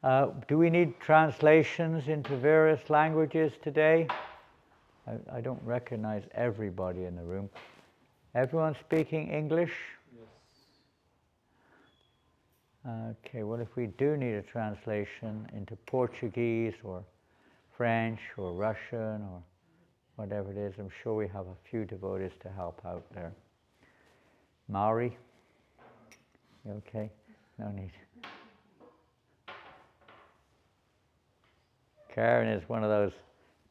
Do we need translations into various languages today? I don't recognize everybody in the room. Everyone speaking English? Yes. Okay, well, if we do need a translation into Portuguese or French or Russian or whatever it is, I'm sure we have a few devotees to help out there. Maori? You okay? No need. Karen is one of those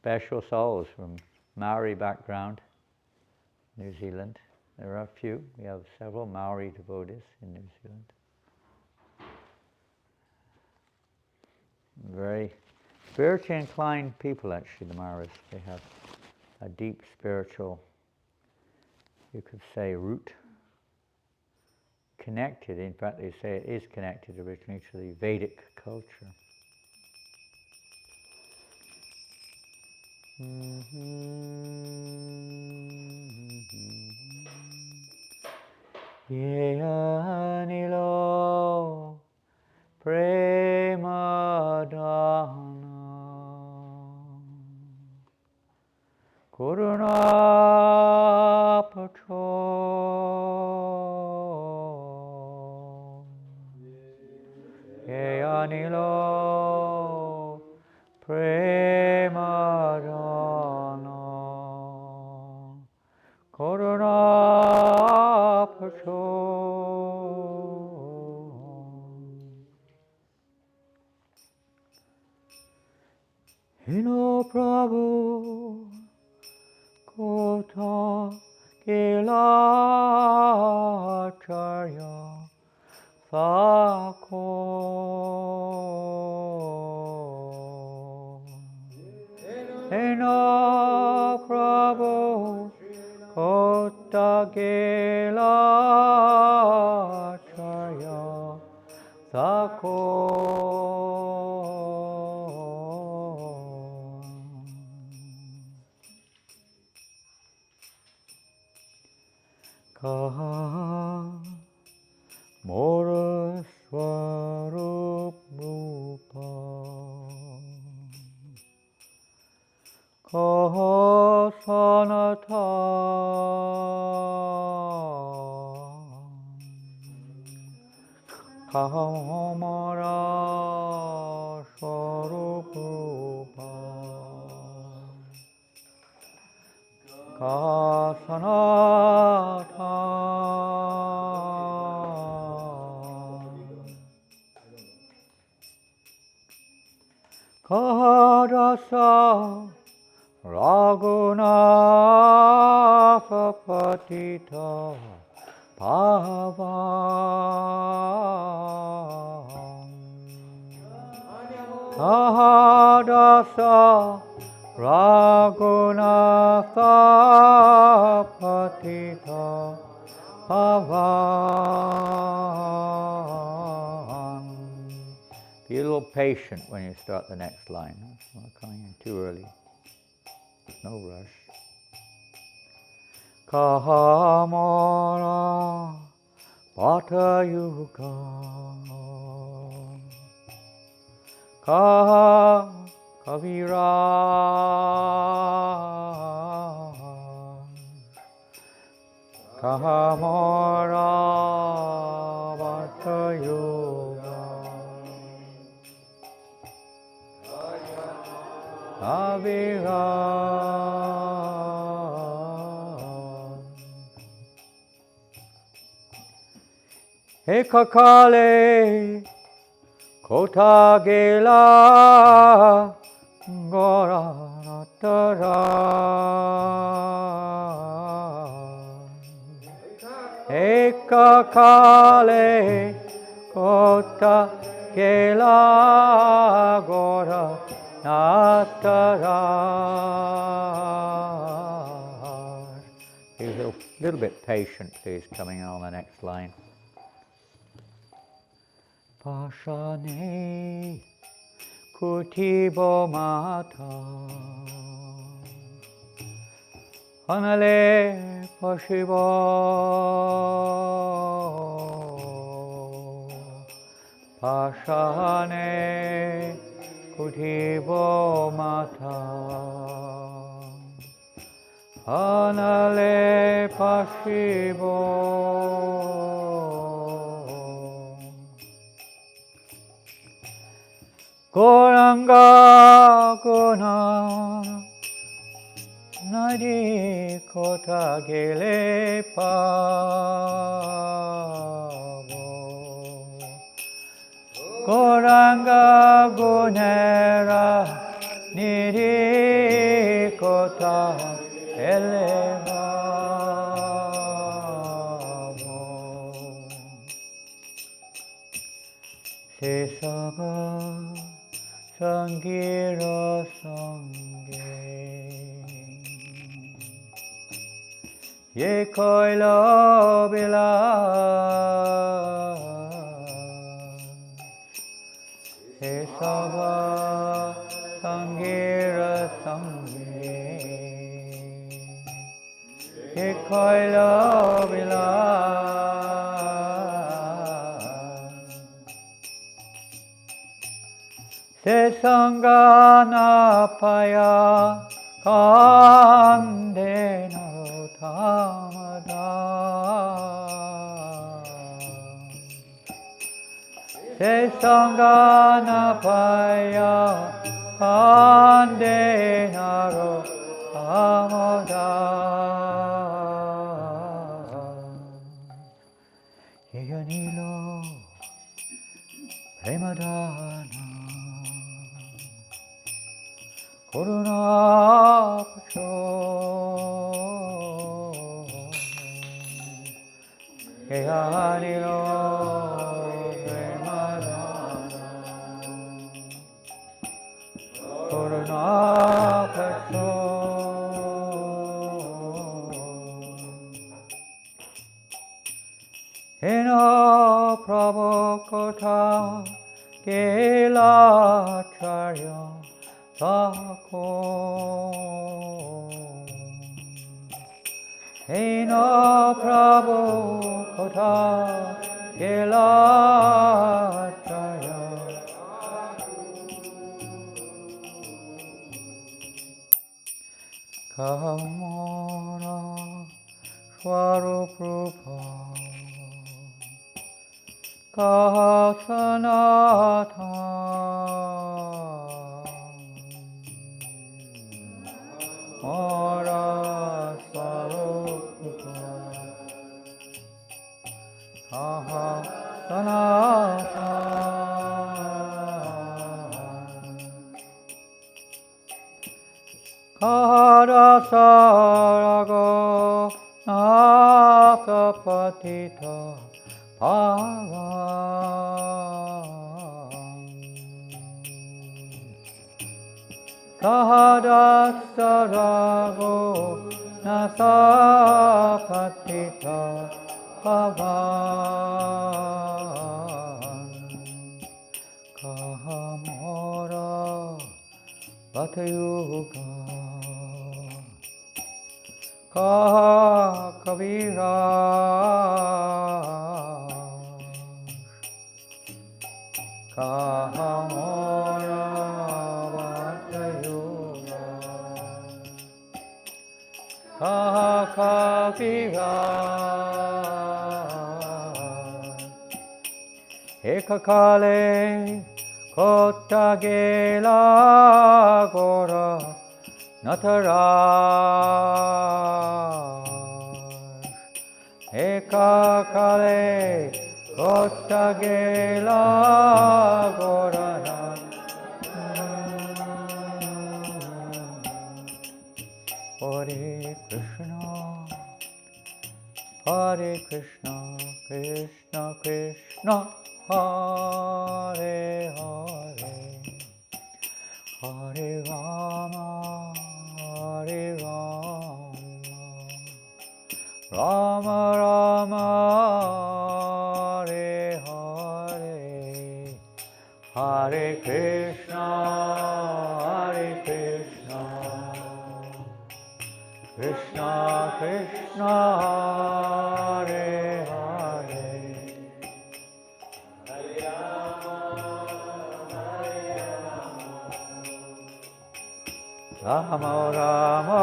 special souls from Maori background, New Zealand. There are a few. We have several Maori devotees in New Zealand. Very spiritually inclined people, actually, the Maoris. They have a deep spiritual, you could say, root. Connected, in fact, they say it is connected originally to the Vedic culture. Yeyanilo premadana Karunapacho Yeyanilo premadana Karunapacho. Hino Prabhu Kota Kilacharya Thako Hino Prabhu Kota Kilacharya Thako Kaha Mora Swarup Rupa Kaha Sanatan Kaha Mora Swarup Rupa Kaha Sanatan Kaviraja Raghunatha Patita Pavan Kaviraja Raghunatha Patita Pavan. Be a little patient when you start the next line. It's not coming in too early. No rush. Kahamara Bhatta Yuga Kaviraja Kahamara Bhatta Yuga Kaviraja Ekakale Kotagela Goranatara Ekakale Kotagela Goranatara. Be a little bit patient, please, coming on the next line. Pashane Kutibo Mata Anale Pashibo Pashane Kutibo Mata Anale Pashibo Goranga Guna Nadi Kota Gele Pavo Goranga Gunera Nidi Kota Elevavo Sesaba Sangira Sange Ye Koilo Bila Sesava Sangira Sange Ye Koilo Bila Se Sangana Paya Kandena Tamada Se Sangana Paya Kandena Tamada Yeyanilo Premadana Corona Pacho Kehanilo Premadana Corona Pacho Hena Prabhakota Kela Charya Sako Hena Prabhu Kota Kela Chaya Kamara Swarupa Krsnadasa Maharaja Janananda Krsnadasa Raghunatha Patita Pavan Krsnadasa Raghunatha Patita Pavan Kahamora Bhatta Yoga Kaviraja Kahamora Bhatta Yoga Kaviraja Ekakale Kota Gela Gora Nataraj Ekakale Kota Gela Gora Hare Krishna Hare Krishna Krishna Krishna Hare Hare Hare Rama Hare Rama Rama Rama Hare Hare Hare Krishna Krishna Krishna Hare Hare Hare Rama Rama Rama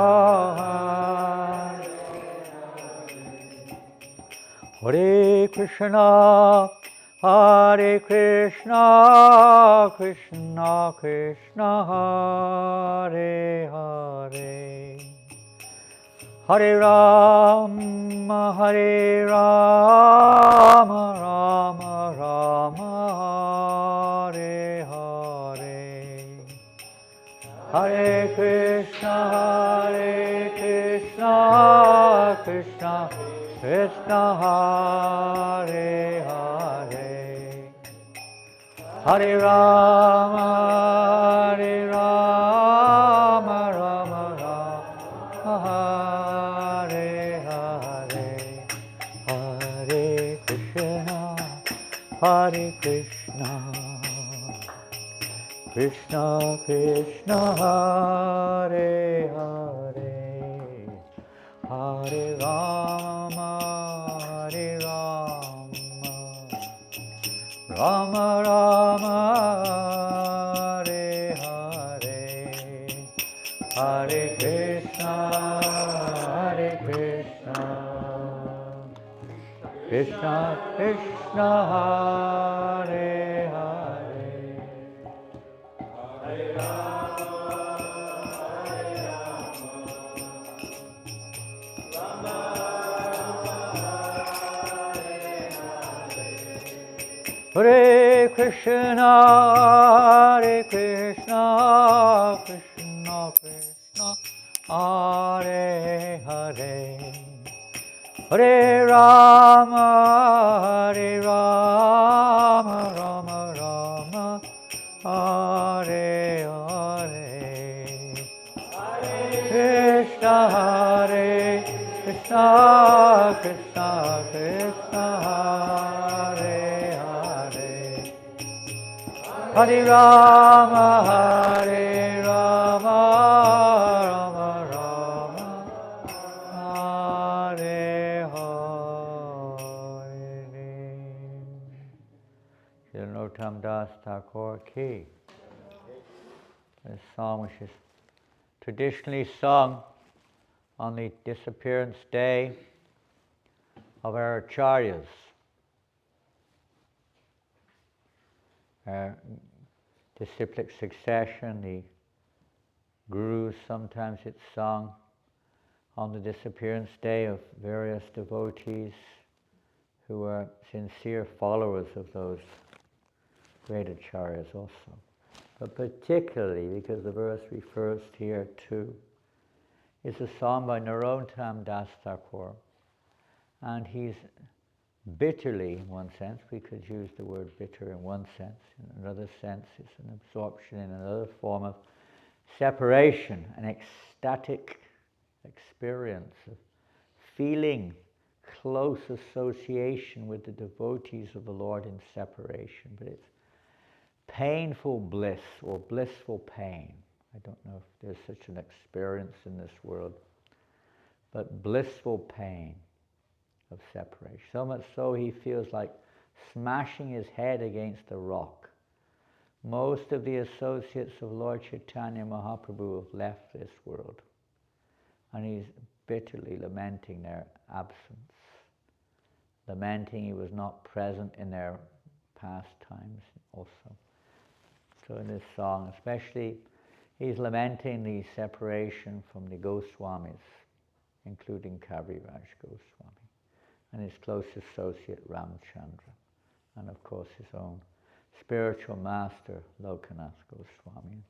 Hare Krishna, Hare Krishna, Krishna Krishna, Hare Hare, Hare Rama, Hare Rama, Rama Rama, Hare Hare, Hare Krishna, Krishna Krishna, Hare Hare, Hare Rama, Rama Rama, Hare Hare, Hare Krishna, Krishna Krishna, Hare Hare, Hare Rama, Rama Rama, Hare Hare, Hare Krishna, Krishna Krishna, Hare Hare, Hare Rama, Hare Krishna, Krishna Krishna, Hare Hare, Hare Rama, Rama Rama, Hare Hare, Krishna, Krishna Krishna, Hare Hare, Hare Rama, Rama Rama, Hare Hare. Janananda Thakur ki. This song which is traditionally sung on the disappearance day of our acharyas. Our disciplic succession, the gurus, sometimes it's sung on the disappearance day of various devotees who are sincere followers of those great acharyas also. But particularly because the verse refers here to is a song by Narottam Thakur, and he's bitterly, in one sense, we could use the word bitter in one sense, in another sense it's an absorption in another form of separation, an ecstatic experience of feeling close association with the devotees of the Lord in separation, but it's painful bliss or blissful pain. I don't know if there's such an experience in this world, but blissful pain of separation. So much so he feels like smashing his head against a rock. Most of the associates of Lord Chaitanya Mahaprabhu have left this world, and he's bitterly lamenting their absence, lamenting he was not present in their pastimes also. So in this song especially, he's lamenting the separation from the Goswamis, including Kaviraja Goswami, and his close associate Ramchandra, and of course his own spiritual master Raghunatha Goswami,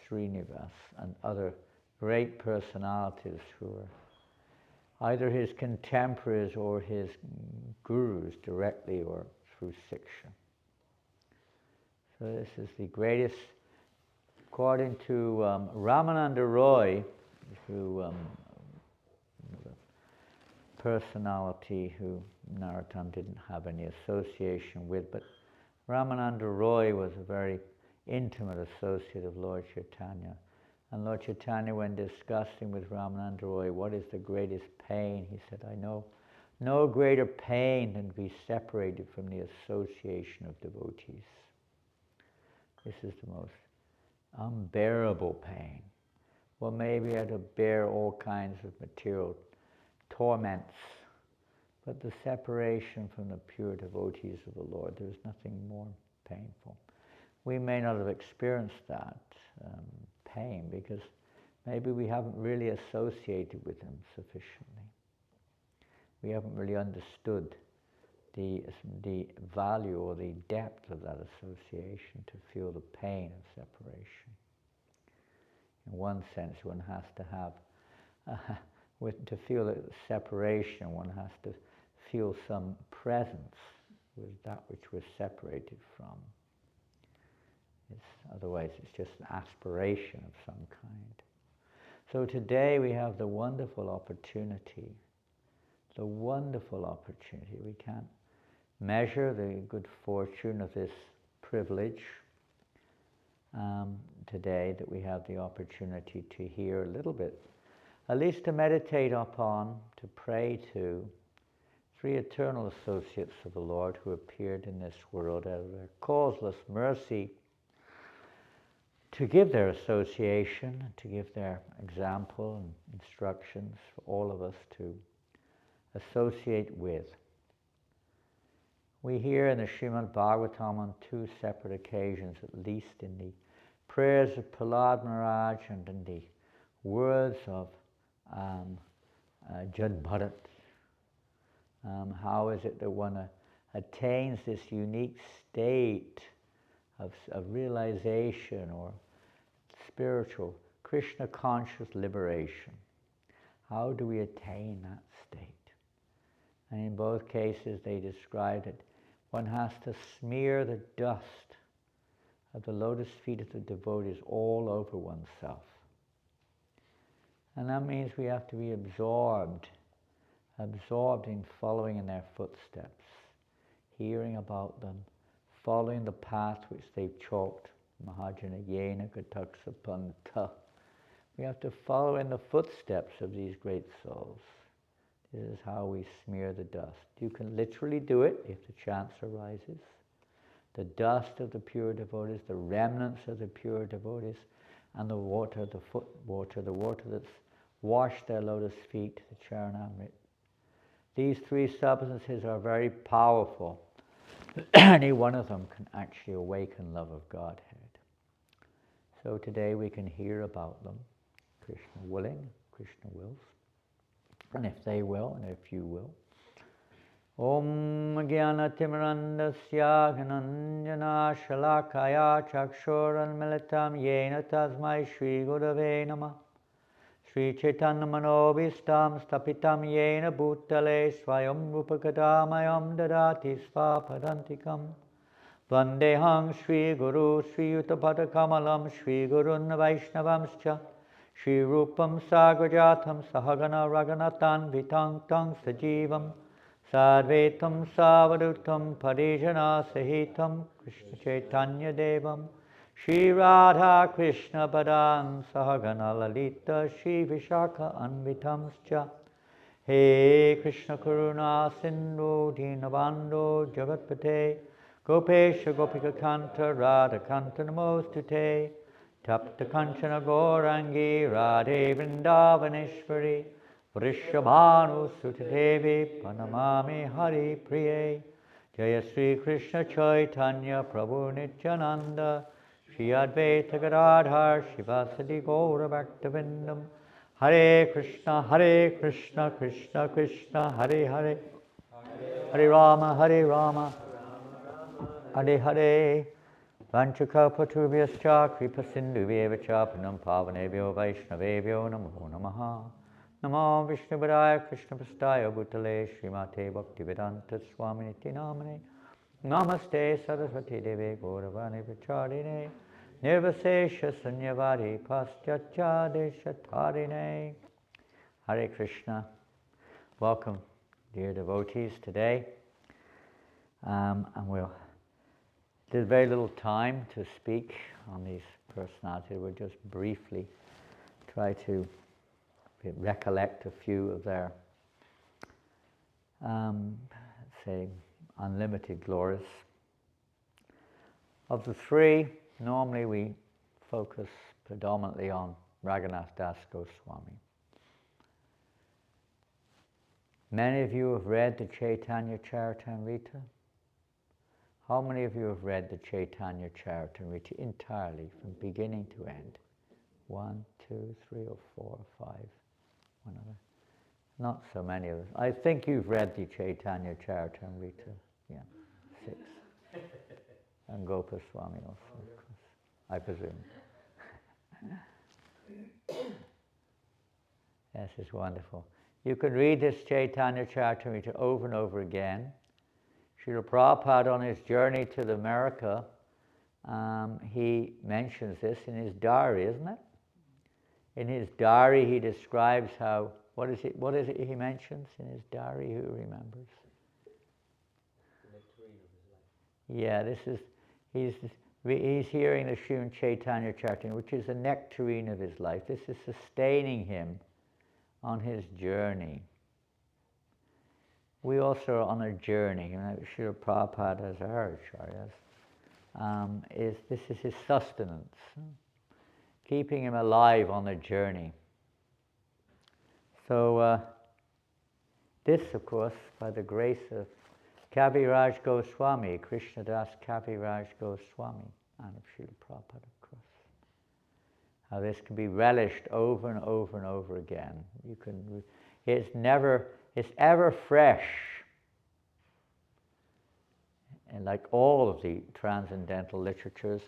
Srinivas, and other great personalities who are either his contemporaries or his gurus directly or through Siksha. So this is the greatest, according to Ramananda Roy, who the personality who Narottam didn't have any association with, but Ramananda Roy was a very intimate associate of Lord Chaitanya. And Lord Chaitanya, when discussing with Ramananda Roy what is the greatest pain, he said, I know no greater pain than to be separated from the association of devotees. This is the most unbearable pain. or maybe we had to bear all kinds of material torments. But the separation from the pure devotees of the Lord, there is nothing more painful. We may not have experienced that pain because maybe we haven't really associated with them sufficiently. We haven't really understood the value or the depth of that association to feel the pain of separation. In one sense, one has to have, to feel the separation, one has to feel some presence with that which we're separated from. Otherwise, it's just an aspiration of some kind. So today we have the wonderful opportunity. We can't measure the good fortune of this privilege today that we have the opportunity to hear a little bit, at least to meditate upon, to pray to three eternal associates of the Lord who appeared in this world out of their causeless mercy to give their association, to give their example and instructions for all of us to associate with. We hear in the Srimad Bhagavatam on two separate occasions, at least in the prayers of Prahlad Maharaj and in the words of Jad Bharat, how is it that one attains this unique state of realization or spiritual Krishna conscious liberation? How do we attain that state? And in both cases they described it. One has to smear the dust of the lotus feet of the devotees all over oneself. And that means we have to be absorbed in following in their footsteps, hearing about them, following the path which they've chalked, Mahajana Yena Kataksa Panta. We have to follow in the footsteps of these great souls. This is how we smear the dust. You can literally do it if the chance arises. The dust of the pure devotees, the remnants of the pure devotees, and the water, the foot water, the water that's washed their lotus feet, the Charanamrit. These three substances are very powerful. Any one of them can actually awaken love of Godhead. So today we can hear about them, Krishna willing, Krishna wills, and if they will, and if you will. Om Jnana Timirandasya Gyananjana Shalakaya Chakshuran Militam Yena Tasmai Shri Gurave Namah Shri Chaitanya Manobhistam Stapitam Yena Bhutale Swayam Rupakadamayam Dadati Svapadantikam Vandehang Shri Guru Shri Yuttapada Kamalam Shri Gurun Vaishnavamscha Shri Rupam Sagrajatam Sahagana Raghunathan Vitang Tang Sajivam Sadvetam Savadutam Parijana Sahitam Krishna Chaitanya Devam Shri Radha Krishna Padam Sahagana Lalita Shri Vishaka Anvitamscha He Krishna Karuna Sindhu Dinabando Jagatpate Gopesha Gopika Kanta Radha Kanta Namostute Tapta Kanchana Gaurangi Radhe Vrindavaneshwari Vrishabhanu Sutadevi Panamami Hari Priye Jaya Sri Krishna Chaitanya Prabhu Nityananda Shri Advaita Gadadhar Shivasadi Gaura Bhaktivinoda Hare Krishna Krishna Krishna Hare Hare Hare Rama Hare Hare Vanchakapatubhyascha Kripasindhuvyevacha Panam Pavanebhyo Vaishnavebhyo Namo Namaha Namo Vishnuvadaya Krishna Prastaya Bhutale Srimate Bhaktivedanta Swami Niti Namane Namaste Saraswati Deve Gauravani Vacharine Nirvasesha Sanyavari Paschatya Deshatarine. Hare Krishna. Welcome, dear devotees, today. And there's very little time to speak on these personalities. We'll just briefly try to recollect a few of their, say, unlimited glories. Of the three, normally we focus predominantly on Raghunatha Goswami. Many of you have read the Chaitanya Charitamrita. How many of you have read the Chaitanya Charitamrita entirely, from beginning to end? 1, 2, 3, or 4, or 5. One other. Not so many of us. I think you've read the Chaitanya Charitamrita. Yeah, 6. And Gopaswami also, of course, I presume. Yes, it's wonderful. You can read this Chaitanya Charitamrita over and over again. Srila Prabhupada, on his journey to America, he mentions this in his diary, isn't it? In his diary, he describes how, what is it he mentions in his diary? Who remembers? The nectarine of his life. Yeah, he's hearing the Sri Chaitanya Charitamrita, which is the nectarine of his life. This is sustaining him on his journey. We also are on a journey. You know, Srila Prabhupada as our acharyas, this is his sustenance, keeping him alive on the journey. So this, of course, by the grace of Kaviraja Goswami, Krsnadasa Kaviraja Goswami, and of Srila Prabhupada, of course. How this can be relished over and over and over again. It's ever fresh. And like all of the transcendental literatures,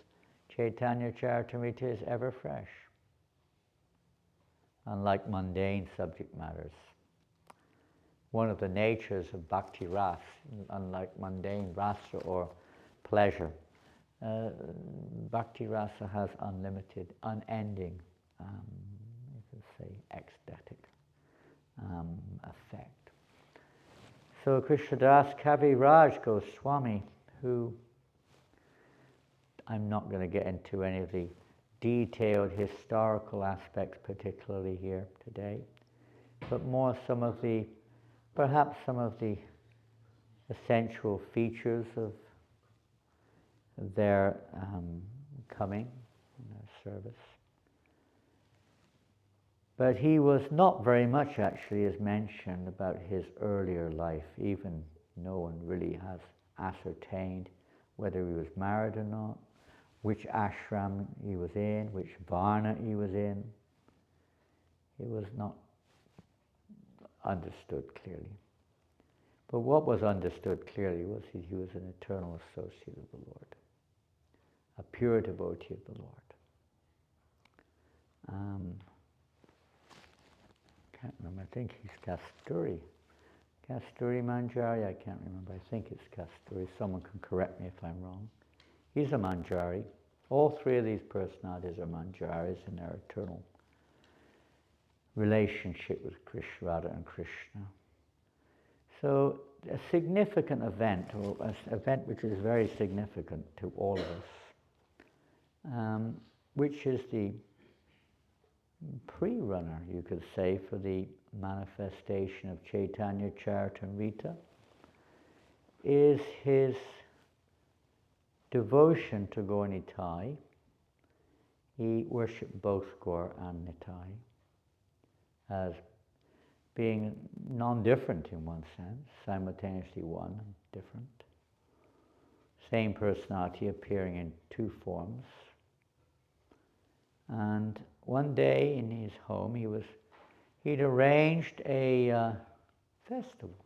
Chaitanya Charitamrita is ever fresh. Unlike mundane subject matters. One of the natures of bhakti ras, unlike mundane rasa or pleasure, bhakti rasa has unlimited, unending, you can say, ecstatic effect. So Krsnadasa Kaviraja Goswami, who I'm not going to get into any of the detailed historical aspects particularly here today, but more perhaps some of the essential features of their coming, their service. But he was not very much actually as mentioned about his earlier life. Even no one really has ascertained whether he was married or not, which ashram he was in, which varna he was in. It was not understood clearly. But what was understood clearly was he was an eternal associate of the Lord, a pure devotee of the Lord. Can't remember, I think he's Kasturi. Kasturi Manjari, I can't remember, I think it's Kasturi. Someone can correct me if I'm wrong. He's a Manjari. All three of these personalities are Manjaris in their eternal relationship with Radha and Krishna. So a significant event, or an event which is very significant to all of us, which is the pre-runner, you could say, for the manifestation of Chaitanya Charitamrita, is his devotion to Gaur Nitai. He worshipped both Gaur and Nitai as being non-different in one sense, simultaneously one and different. Same personality appearing in two forms. And one day in his home, he'd arranged a festival.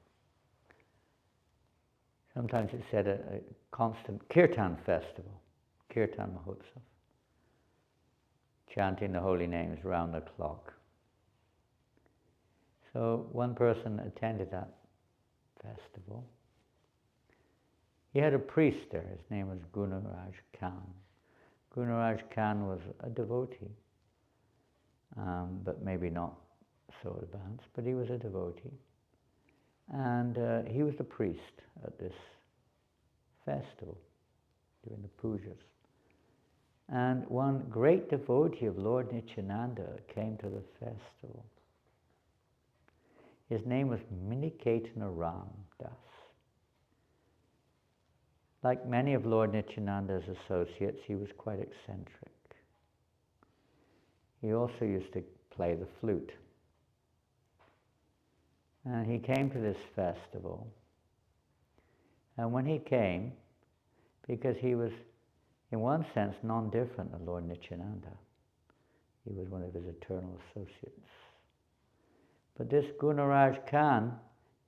Sometimes it's said a constant kirtan festival, kirtan mahotsav, chanting the holy names round the clock. So one person attended that festival. He had a priest there. His name was Gunaraj Khan. Gunaraj Khan was a devotee, but maybe not so advanced, but he was a devotee. And he was the priest at this festival, during the pujas. And one great devotee of Lord Nityananda came to the festival. His name was Miniketana Ram Das. Like many of Lord Nityananda's associates, he was quite eccentric. he also used to play the flute. And he came to this festival. And when he came, because he was, in one sense, non-different than Lord Nityananda. He was one of his eternal associates. But this Gunaraj Khan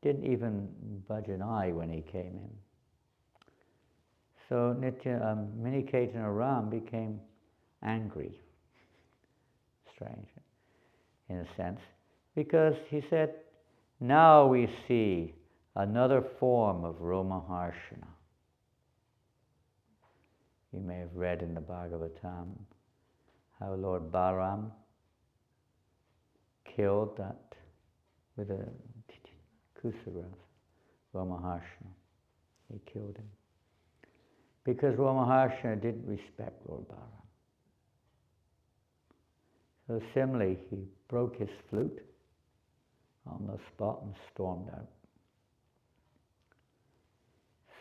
didn't even budge an eye when he came in. So Miniketana Ram became angry, strange, in a sense, because he said, now we see another form of Romaharshana. You may have read in the Bhagavatam how Lord Balaram killed that with a kusagraph, Romaharshana. He killed him. Because Romaharshana didn't respect Lord Balaram. So similarly, he broke his flute on the spot and stormed out.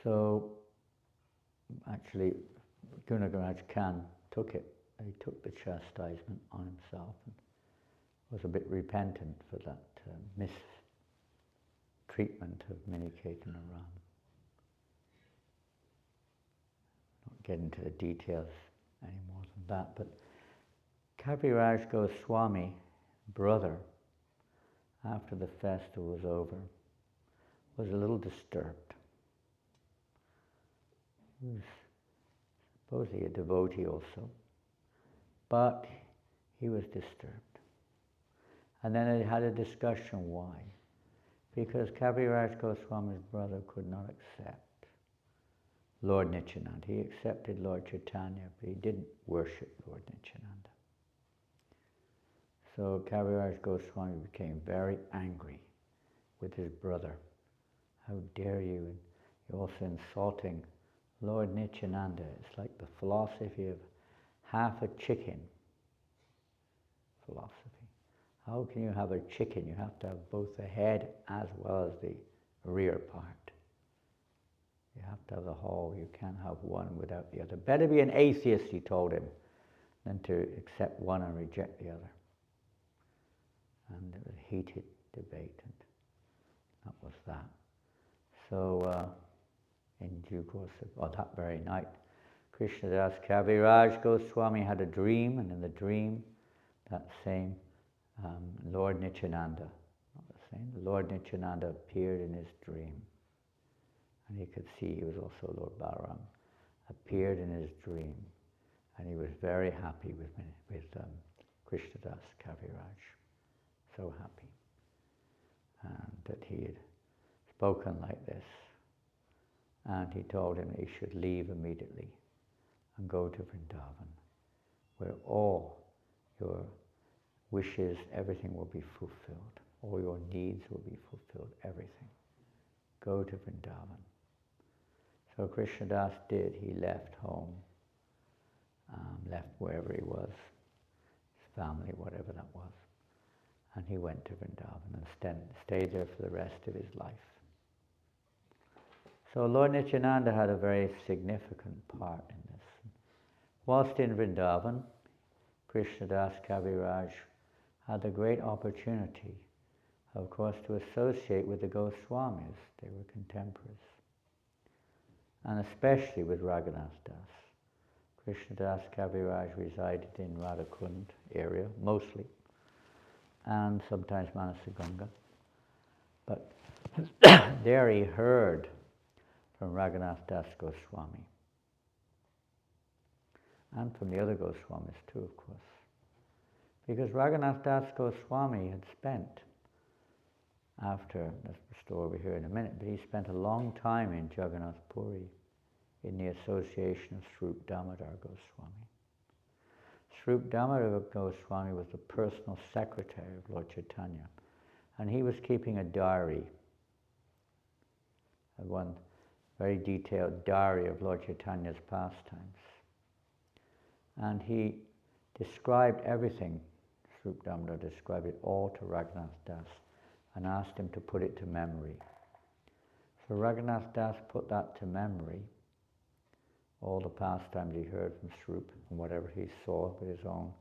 So actually, Gunaraj Khan took it. He took the chastisement on himself and was a bit repentant for that mistreatment of Miniketana Ram. Not get into the details any more than that, but Kaviraj Goswami, brother, after the festival was over, was a little disturbed. He was supposedly a devotee also, but he was disturbed. And then they had a discussion why. Because Kaviraj Goswami's brother could not accept Lord Nityananda. He accepted Lord Chaitanya, but he didn't worship Lord Nityananda. So Kaviraja Goswami became very angry with his brother. How dare you? And you're also insulting Lord Nityananda. It's like the philosophy of half a chicken philosophy. How can you have a chicken? You have to have both the head as well as the rear part. You have to have the whole. You can't have one without the other. Better be an atheist, he told him, than to accept one and reject the other. And it was a heated debate, and that was that. So, in due course, that very night, Krsnadasa Kaviraja Goswami had a dream, and in the dream, that same Lord Nityananda, not the same, Lord Nityananda appeared in his dream. And he could see he was also Lord Balaram, appeared in his dream, and he was very happy with Krsnadasa Kaviraj. So happy. And that he had spoken like this. And he told him he should leave immediately and go to Vrindavan, where all your wishes, everything will be fulfilled. All your needs will be fulfilled, everything. Go to Vrindavan. So Krsnadasa did. He left home, left wherever he was, his family, whatever that was. And he went to Vrindavan and stayed there for the rest of his life. So Lord Nityananda had a very significant part in this. Whilst in Vrindavan, Krsnadasa Kaviraj had the great opportunity, of course, to associate with the Goswamis. They were contemporaries. And especially with Raghunatha Das. Krsnadasa Kaviraj resided in Radhakund area, mostly, and sometimes Manasaganga. But there he heard from Raghunatha Das Goswami. And from the other Goswamis too, of course. Because Raghunatha Das Goswami had spent, after, that's the story over here in a minute, but he spent a long time in Jagannath Puri in the association of Swarup Damodar Goswami. Swarup Damodar Goswami was the personal secretary of Lord Chaitanya, and he was keeping a diary, one very detailed diary of Lord Chaitanya's pastimes. And he described everything, Swarup Damodar described it all to Raghunatha Das and asked him to put it to memory. So Raghunatha Das put that to memory, all the pastimes he heard from Swarup and whatever he saw with his own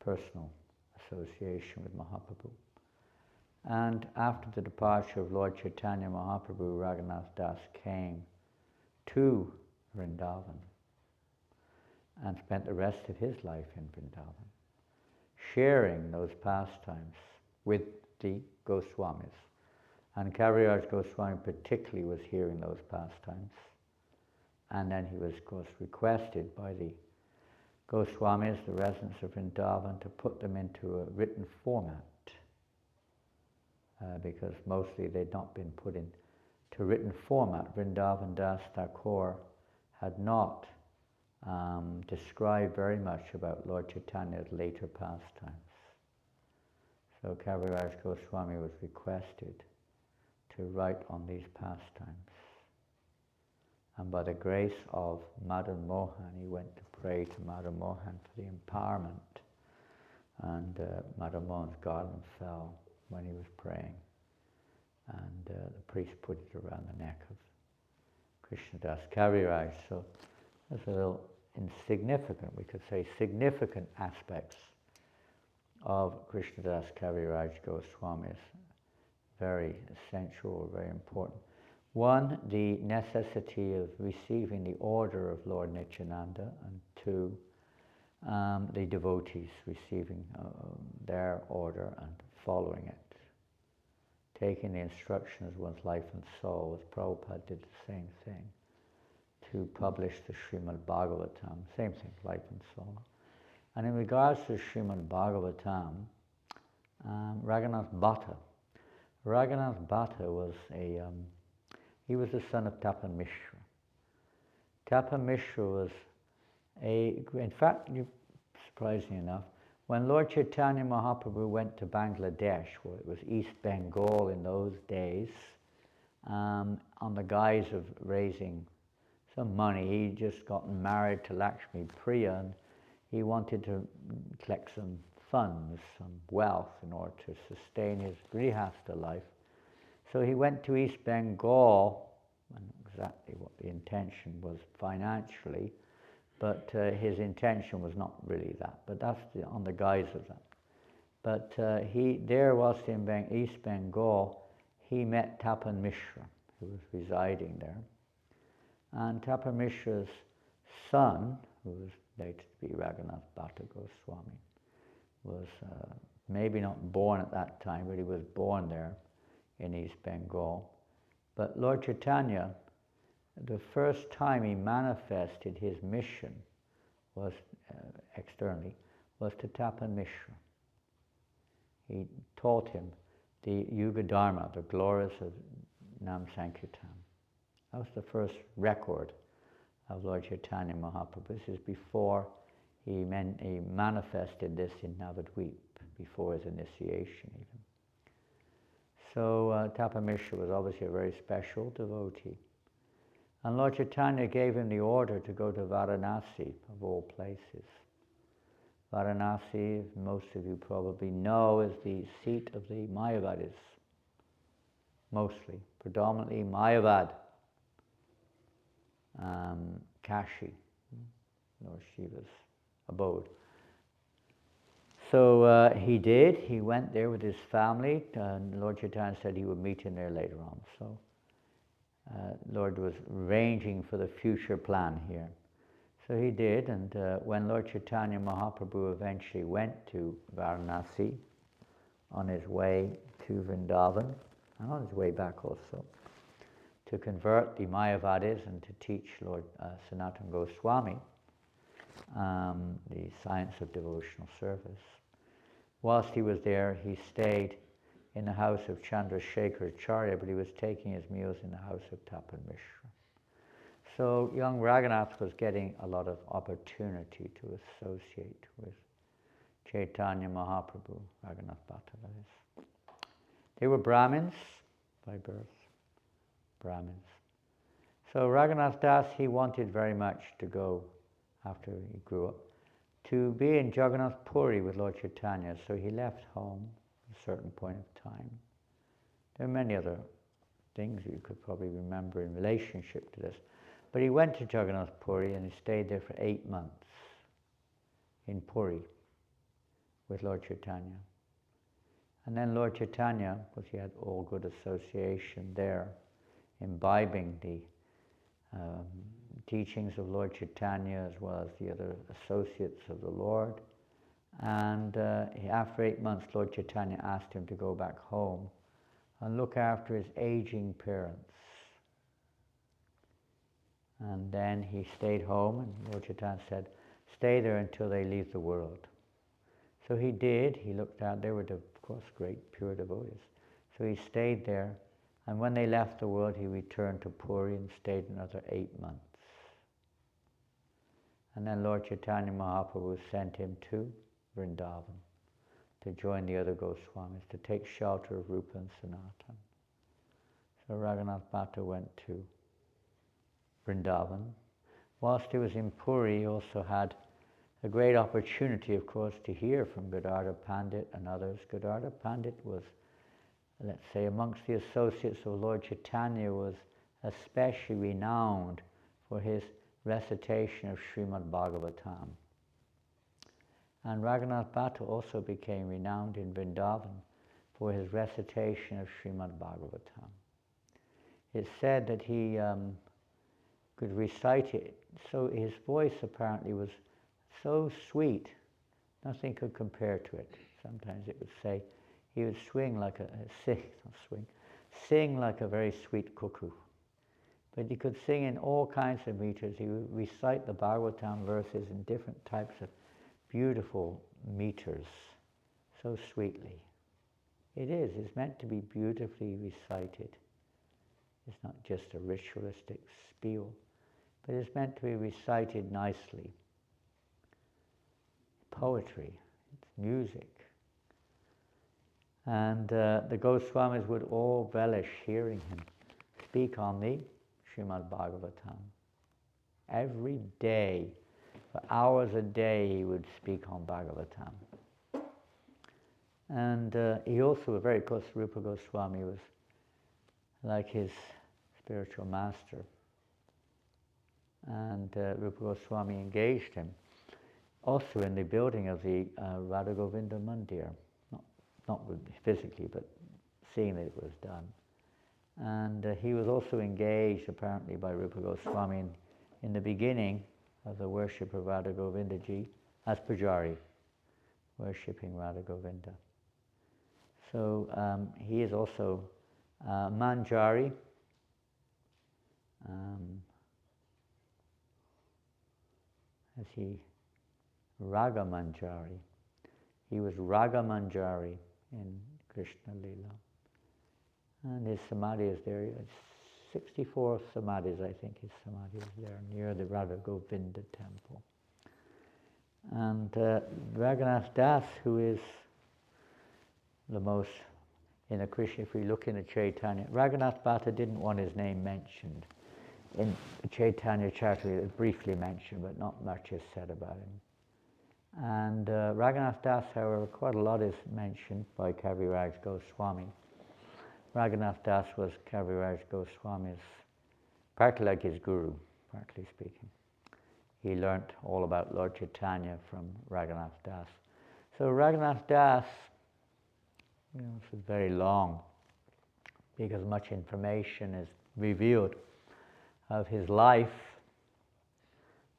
personal association with Mahaprabhu. And after the departure of Lord Chaitanya Mahaprabhu, Raghunatha Das came to Vrindavan and spent the rest of his life in Vrindavan, sharing those pastimes with the Goswamis. And Kaviraja Goswami particularly was hearing those pastimes. And then he was, of course, requested by the Goswamis, the residents of Vrindavan, to put them into a written format, because mostly they'd not been put into written format. Vrindavan Das Thakur had not described very much about Lord Chaitanya's later pastimes. So Kaviraja Goswami was requested to write on these pastimes. And by the grace of Madan Mohan, he went to pray to Madan Mohan for the empowerment. And Madan Mohan's garland fell when he was praying. And the priest put it around the neck of Krishnadas Kaviraj. So there's a little insignificant, we could say significant aspects of Krishnadas Kaviraj Goswami's very essential, very important. One, the necessity of receiving the order of Lord Nityananda, and two, the devotees receiving their order and following it. Taking the instructions of one's life and soul, as Prabhupada did the same thing, to publish the Srimad Bhagavatam, same thing, life and soul. And in regards to Srimad Bhagavatam, Raghunath Bhatta. Raghunath Bhatta was he was the son of Tapan Mishra. Tapan Mishra was in fact, surprisingly enough, when Lord Chaitanya Mahaprabhu went to Bangladesh, where it was East Bengal in those days, on the guise of raising some money, he'd just gotten married to Lakshmi Priya, and he wanted to collect some funds, some wealth, in order to sustain his grihastha life. So he went to East Bengal, and exactly what the intention was financially, but his intention was not really that, but that's on the guise of that. But whilst in East Bengal, he met Tapan Mishra, who was residing there. And Tapan Mishra's son, who was later to be Raghunath Bhatta Goswami, was maybe not born at that time, but he was born there in East Bengal. But Lord Chaitanya, the first time he manifested his mission was externally, was to Tapan Mishra. He taught him the Yuga Dharma, the glories of Nam Sankirtan. That was the first record of Lord Chaitanya Mahaprabhu. This is before he manifested this in Navadvip, before his initiation even. So Tapan Mishra was obviously a very special devotee. And Lord Chaitanya gave him the order to go to Varanasi, of all places. Varanasi, most of you probably know, is the seat of the Mayavadis. Mostly, predominantly Mayavad, Kashi, Lord Shiva's abode. So he went there with his family, and Lord Chaitanya said he would meet him there later on. So Lord was arranging for the future plan here. So he did, and when Lord Chaitanya Mahaprabhu eventually went to Varanasi, on his way to Vrindavan, and on his way back also, to convert the Mayavadis and to teach Lord Sanatana Goswami the science of devotional service. Whilst he was there, he stayed in the house of Chandrasekhar Acharya, but he was taking his meals in the house of Tapan Mishra. So young Raghunath was getting a lot of opportunity to associate with Chaitanya Mahaprabhu, Raghunath Bhatta, that is. They were Brahmins by birth, Brahmins. So Raghunath Das, he wanted very much to go, after he grew up, to be in Jagannath Puri with Lord Chaitanya, so he left home at a certain point of time. There are many other things you could probably remember in relationship to this, but he went to Jagannath Puri and he stayed there for 8 months in Puri. with Lord Chaitanya. And then Lord Chaitanya, because he had all good association there, imbibing the teachings of Lord Chaitanya as well as the other associates of the Lord. And after 8 months, Lord Chaitanya asked him to go back home and look after his aging parents. And then he stayed home, and Lord Chaitanya said, stay there until they leave the world. So he did. He looked out. They were, of course, great pure devotees. So he stayed there, and when they left the world, he returned to Puri and stayed another 8 months. And then Lord Chaitanya Mahaprabhu sent him to Vrindavan to join the other Goswamis, to take shelter of Rupa and Sanatan. So Raghunath Bhatta went to Vrindavan. Whilst he was in Puri, he also had a great opportunity, of course, to hear from Gadadhar Pandit and others. Gadadhar Pandit was, let's say, amongst the associates of Lord Chaitanya, was especially renowned for his recitation of Srimad Bhagavatam. And Raghunath Bhatta also became renowned in Vrindavan for his recitation of Srimad Bhagavatam. It's said that he could recite it, so his voice apparently was so sweet, nothing could compare to it. Sometimes it would say, he would sing like a very sweet cuckoo. But he could sing in all kinds of meters. He would recite the Bhagavatam verses in different types of beautiful meters, so sweetly. It's meant to be beautifully recited. It's not just a ritualistic spiel, but it's meant to be recited nicely. Poetry, it's music. And the Goswamis would all relish hearing him speak on the Srimad Bhagavatam. Every day, for hours a day, he would speak on Bhagavatam. And he also, very close to Rupa Goswami, was like his spiritual master. And Rupa Goswami engaged him also in the building of the Radha Govinda Mandir. Not physically, but seeing that it was done. And he was also engaged, apparently, by Rupa Goswami in the beginning of the worship of Radha Govinda Ji as Pujari, worshipping Radha Govinda. So he is also Manjari. As he Raga Manjari. He was Raga Manjari in Krishna Lila. And his samadhi is there. It's 64 samadhis, I think his samadhi is there, near the Radha Govinda temple. And Raghunath Das, who is the most, in the Krishna, if we look in the Chaitanya, Raghunath Bhatta didn't want his name mentioned. In Chaitanya Charitamrita, it's briefly mentioned, but not much is said about him. And Raghunath Das, however, quite a lot is mentioned by Kaviraja Goswami. Raghunath Das was Kaviraja Goswami's, partly like his guru, partly speaking. He learnt all about Lord Chaitanya from Raghunath Das. So Raghunath Das, this is very long, because much information is revealed of his life.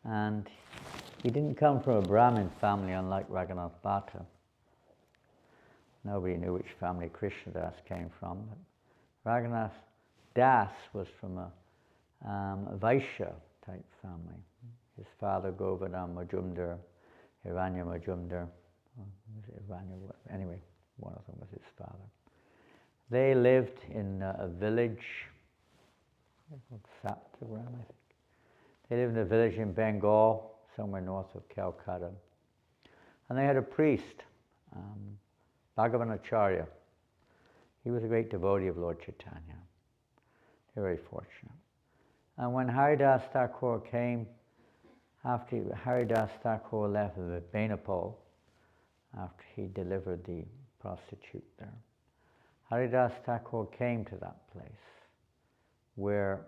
And he didn't come from a Brahmin family, unlike Raghunath Bhatta. Nobody knew which family Krsnadas came from. But Raghunath Das was from a Vaishya type family. His father, Govardhan Majumdar, Hiranya Majumdar, anyway, one of them was his father. They lived in a village called Saptagram, I think. They lived in a village in Bengal, somewhere north of Calcutta. And they had a priest, Bhagavanacharya. He was a great devotee of Lord Chaitanya. They were very fortunate. And when Haridas Thakur came, after Haridas Thakur left Benapole, after he delivered the prostitute there, Haridas Thakur came to that place where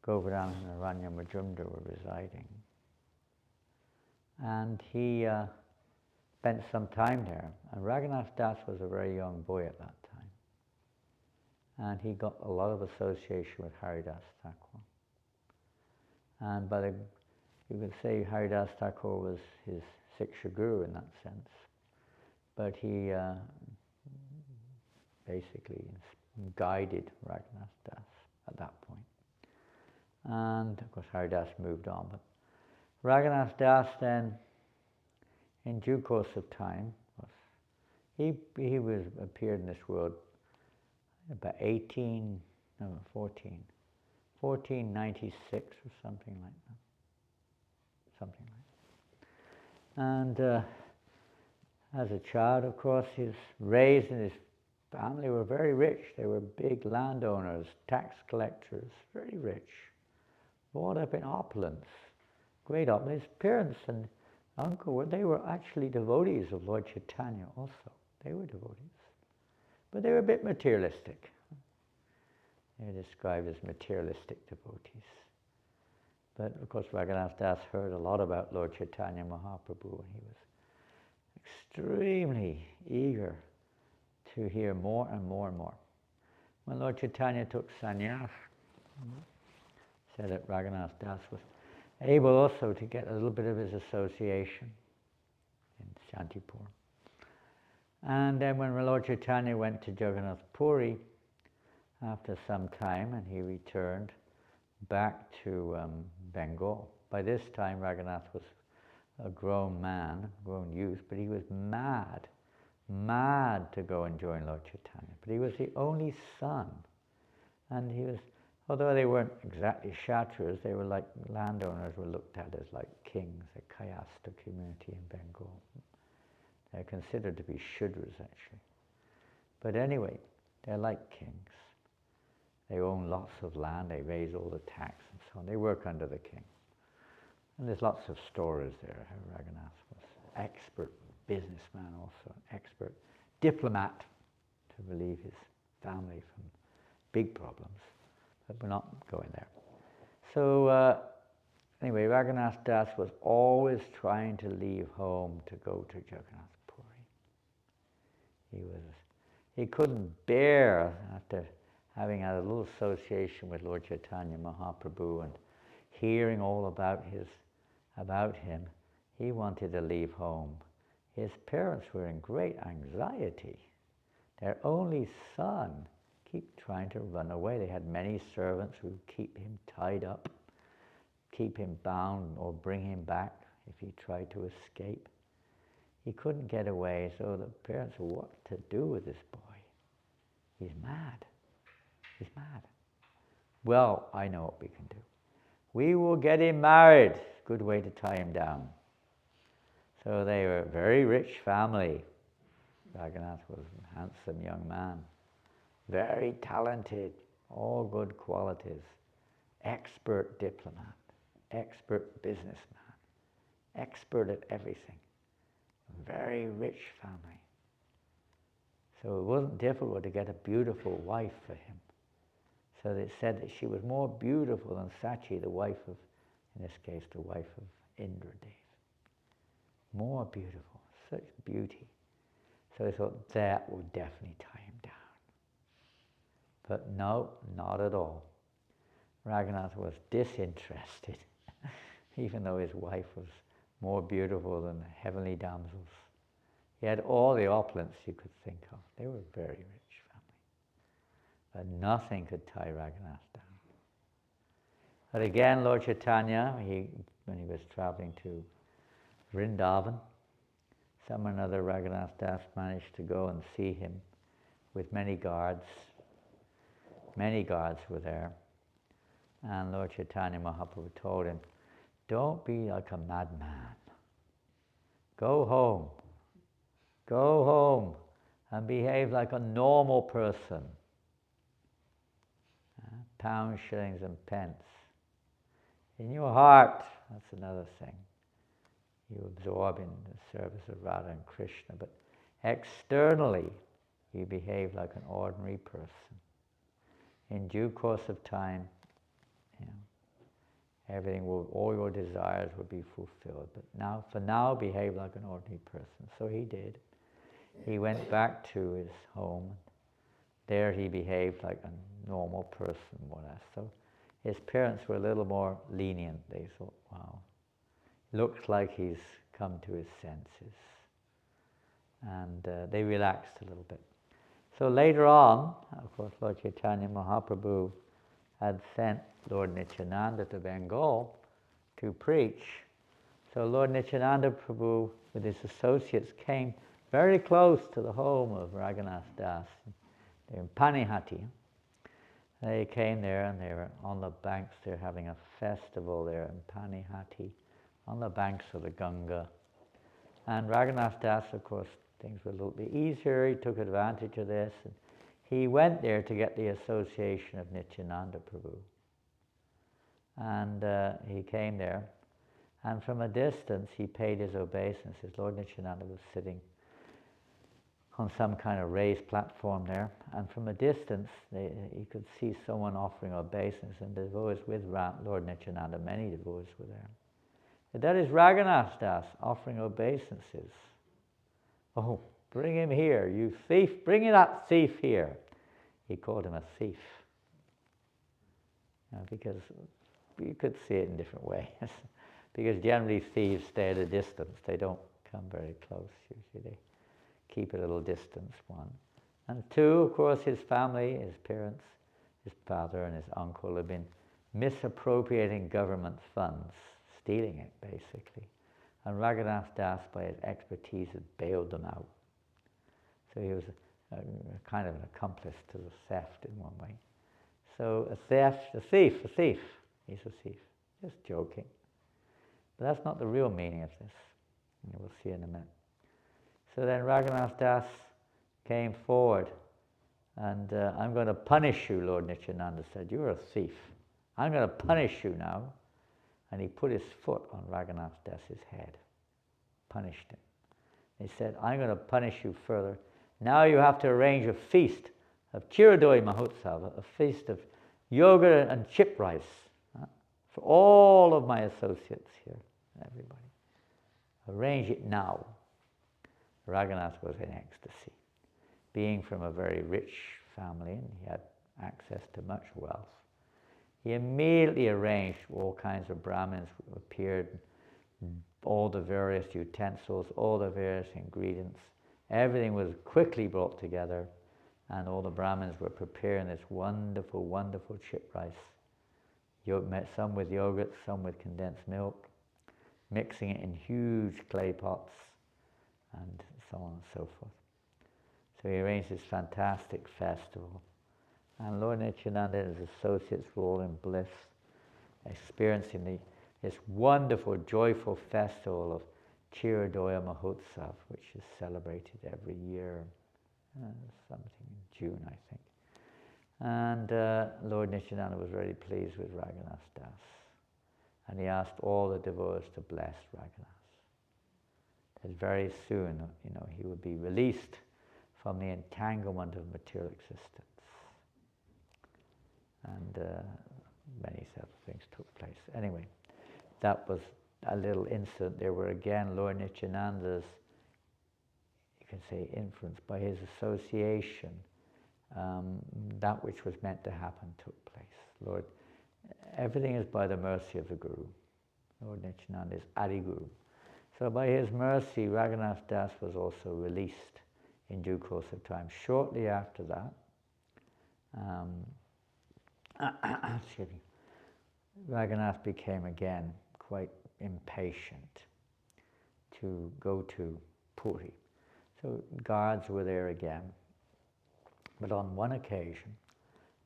Govardhan and Aranya Majumdar were residing. And he spent some time there. And Raghunatha Das was a very young boy at that time. And he got a lot of association with Haridas Thakur. And you could say Haridas Thakur was his Siksha Guru in that sense. But he basically guided Raghunatha Das at that point. And of course Haridas moved on. But Raghunatha Das then, in due course of time, he appeared in this world about 1496 or something like that. And as a child, of course, he was raised in his family were very rich. They were big landowners, tax collectors, very rich, brought up in opulence, great opulence. His parents and uncle, they were actually devotees of Lord Chaitanya also. They were devotees. But they were a bit materialistic. They were described as materialistic devotees. But of course Raghunatha Das heard a lot about Lord Chaitanya Mahaprabhu, and he was extremely eager to hear more and more and more. When Lord Chaitanya took sannyas, said that Raghunatha Das was able also to get a little bit of his association in Shantipur. And then when Lord Chaitanya went to Jagannath Puri after some time, and he returned back to Bengal. By this time Raghunatha was a grown man, grown youth, but he was mad to go and join Lord Chaitanya. But he was the only son, and he was, although they weren't exactly Kshatras, they were like landowners, were looked at as like kings, a Kayasta community in Bengal. They're considered to be Shudras actually. But anyway, they're like kings. They own lots of land, they raise all the tax and so on. They work under the king. And there's lots of stories there how Raghunatha was an expert businessman also, an expert diplomat to relieve his family from big problems. But we're not going there. So anyway, Raghunatha Das was always trying to leave home to go to Jagannath Puri. He couldn't bear, after having had a little association with Lord Chaitanya Mahaprabhu and hearing all about him, he wanted to leave home. His parents were in great anxiety. Their only son keep trying to run away. They had many servants who would keep him tied up, keep him bound, or bring him back if he tried to escape. He couldn't get away, so the parents said, what to do with this boy? He's mad. He's mad. Well, I know what we can do. We will get him married. Good way to tie him down. So they were a very rich family. Raghunatha was a handsome young man, very talented, all good qualities, expert diplomat, expert businessman, expert at everything. Very rich family. So it wasn't difficult to get a beautiful wife for him. So they said that she was more beautiful than Sachi, the wife of, in this case, the wife of Indradev. More beautiful, such beauty. So they thought that would definitely tie him down. But no, not at all. Raghunatha was disinterested, even though his wife was more beautiful than the heavenly damsels. He had all the opulence you could think of. They were a very rich family. But nothing could tie Raghunatha down. But again, Lord Chaitanya, when he was traveling to Vrindavan, some or another Raghunatha Das managed to go and see him with many guards. Many guards were there. And Lord Chaitanya Mahaprabhu told him, don't be like a madman. Go home. Go home and behave like a normal person. Pounds, shillings and pence. In your heart, that's another thing. You absorb in the service of Radha and Krishna, but externally you behave like an ordinary person. In due course of time, Everything will, all your desires will be fulfilled. But now, for now, behave like an ordinary person. So he did. He went back to his home. There he behaved like a normal person, more or less. So his parents were a little more lenient. They thought, wow, looks like he's come to his senses. And they relaxed a little bit. So later on, of course, Lord Chaitanya Mahaprabhu had sent Lord Nityananda to Bengal to preach. So Lord Nityananda Prabhu with his associates came very close to the home of Raghunatha Das. They're in Panihati. They came there and they were on the banks. They're having a festival there in Panihati, on the banks of the Ganga. And Raghunatha Das, of course, things were a little bit easier. He took advantage of this. And he went there to get the association of Nityananda Prabhu. And he came there. And from a distance, he paid his obeisances. Lord Nityananda was sitting on some kind of raised platform there. And from a distance, he could see someone offering obeisance. And devotees with Lord Nityananda, many devotees were there. That is Raghunatha Das offering obeisances. Oh, bring him here, you thief. Bring that thief here. He called him a thief. Because you could see it in different ways. Because generally thieves stay at a distance. They don't come very close. Usually they keep a little distance, one. And two, of course, his family, his parents, his father and his uncle have been misappropriating government funds, stealing it, basically. And Raghunatha Das, by his expertise, had bailed them out. So he was a kind of an accomplice to the theft in one way. So a thief, he's a thief. Just joking. But that's not the real meaning of this. We'll see in a minute. So then Raghunatha Das came forward, and I'm going to punish you, Lord Nityananda said. You're a thief. I'm going to punish you now. And he put his foot on Raghunatha Das's head, punished him. He said, I'm going to punish you further. Now you have to arrange a feast of Chiradoi Mahotsava, a feast of yogurt and chip rice for all of my associates here, everybody. Arrange it now. Raghunath was in ecstasy. Being from a very rich family, and he had access to much wealth, he immediately arranged all kinds of Brahmins appeared, all the various utensils, all the various ingredients. Everything was quickly brought together, and all the Brahmins were preparing this wonderful, wonderful chip rice. Some with yogurt, some with condensed milk, mixing it in huge clay pots, and so on and so forth. So he arranged this fantastic festival. And Lord Nityananda and his associates were all in bliss, experiencing this wonderful, joyful festival of Chiradoi Mahotsav, which is celebrated every year, something in June, I think. And Lord Nityananda was very pleased with Raghunatha Das. And he asked all the devotees to bless Raghunath. That very soon, he would be released from the entanglement of material existence. And many other things took place. Anyway, that was a little incident. There were again Lord Nityananda's, you can say, influence by his association. That which was meant to happen took place. Everything is by the mercy of the Guru. Lord Nityananda is Adi Guru. So by his mercy, Raghunatha Das was also released in due course of time. Shortly after that, excuse me, Raghunath became again quite impatient to go to Puri. So guards were there again. But on one occasion,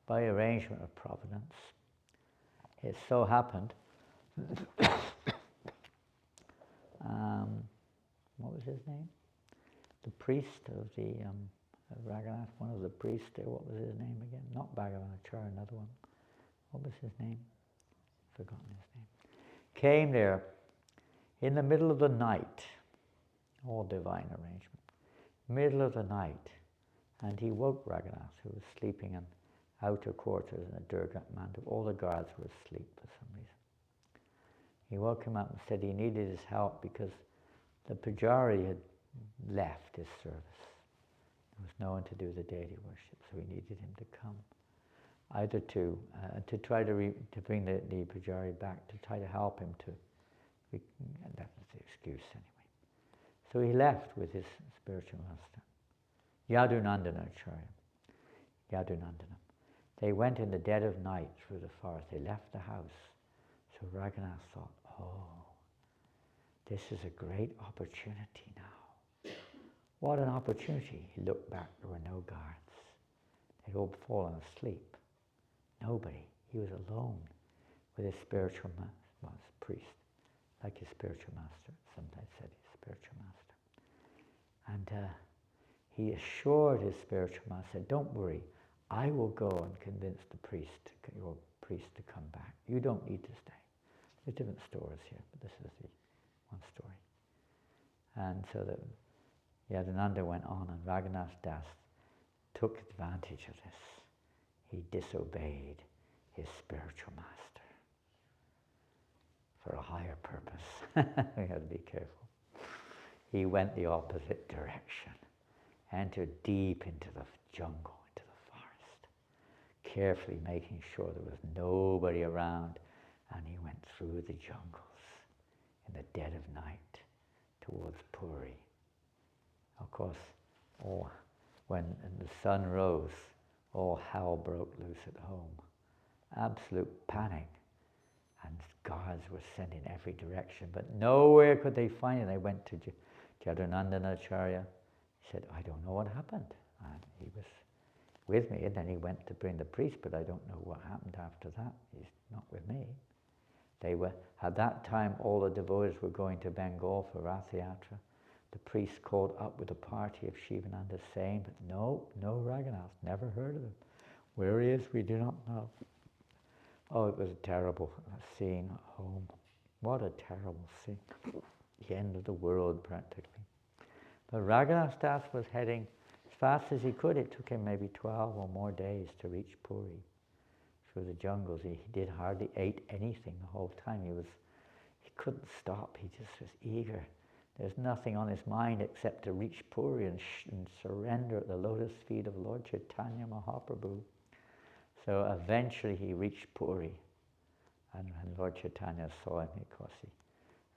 by arrangement of Providence, it so happened, what was his name? The priest of the Raghunath, one of the priests there, what was his name again? Not Bhagavanachara, another one. What was his name? Forgotten his name. Came there in the middle of the night, all divine arrangement, middle of the night, and he woke Raghunath, who was sleeping in outer quarters in a Durga Mandap. All the guards were asleep for some reason. He woke him up and said he needed his help because the Pujari had left his service. There was no one to do the daily worship, so he needed him to come, either to try to bring the Pujari back, to try to help him to, and that was the excuse anyway. So he left with his spiritual master, Yadunandana Acharya. Yadunandana. They went in the dead of night through the forest. They left the house. So Raghunatha thought, oh, this is a great opportunity now. What an opportunity. He looked back, there were no guards. They'd all fallen asleep. Nobody. He was alone with his spiritual master, well, his priest, like his spiritual master. Sometimes said his spiritual master. And he assured his spiritual master, don't worry, I will go and convince your priest to come back. You don't need to stay. There's different stories here, but this is the one story. And so that Yadunanda went on, and Raghunatha Das took advantage of this. He disobeyed his spiritual master for a higher purpose. We have to be careful. He went the opposite direction, entered deep into the jungle, into the forest, carefully making sure there was nobody around, and he went through the jungles in the dead of night towards Puri. Of course, when the sun rose, all hell broke loose at home. Absolute panic. And guards were sent in every direction, but nowhere could they find it. They went to Janananda Acharya. He said, I don't know what happened. And he was with me, and then he went to bring the priest, but I don't know what happened after that. He's not with me. They were, at that time, all the devotees were going to Bengal for Rath Yatra. The priest called up with a party of Shivananda saying, but no Raghunatha, never heard of him. Where he is, we do not know. Oh, it was a terrible scene at home. What a terrible scene. The end of the world, practically. But Raghunatha Das was heading as fast as he could. It took him maybe 12 or more days to reach Puri. Through the jungles, he did hardly ate anything the whole time. He couldn't stop. He just was eager. There's nothing on his mind except to reach Puri and surrender at the lotus feet of Lord Chaitanya Mahaprabhu. So eventually he reached Puri, and Lord Chaitanya saw him, of course, he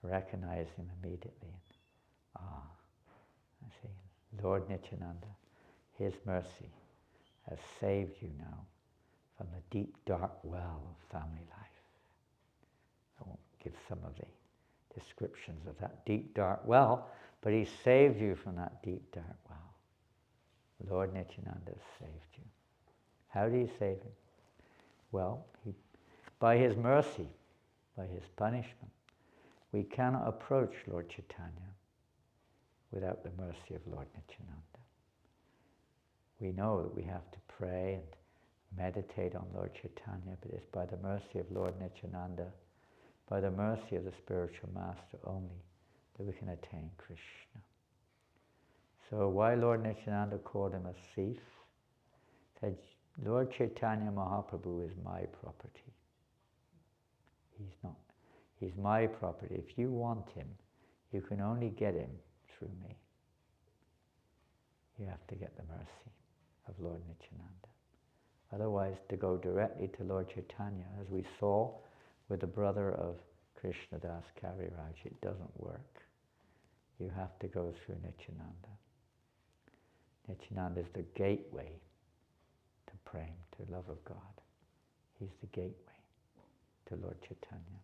recognized him immediately. I see, Lord Nityananda, his mercy has saved you now from the deep, dark well of family life. I won't give some of the descriptions of that deep, dark well, but he saved you from that deep, dark well. Lord Nityananda saved you. How did he save him? Well, by his mercy, by his punishment. We cannot approach Lord Chaitanya without the mercy of Lord Nityananda. We know that we have to pray and meditate on Lord Chaitanya, but it's by the mercy of Lord Nityananda, by the mercy of the spiritual master only, that we can attain Krishna. So why Lord Nityananda called him a thief? Said, Lord Chaitanya Mahaprabhu is my property. He's not. He's my property. If you want him, you can only get him through me. You have to get the mercy of Lord Nityananda. Otherwise, to go directly to Lord Chaitanya, as we saw with the brother of Krsnadasa, Kaviraja, it doesn't work. You have to go through Nityananda. Nityananda is the gateway to prem, to love of God. He's the gateway to Lord Chaitanya.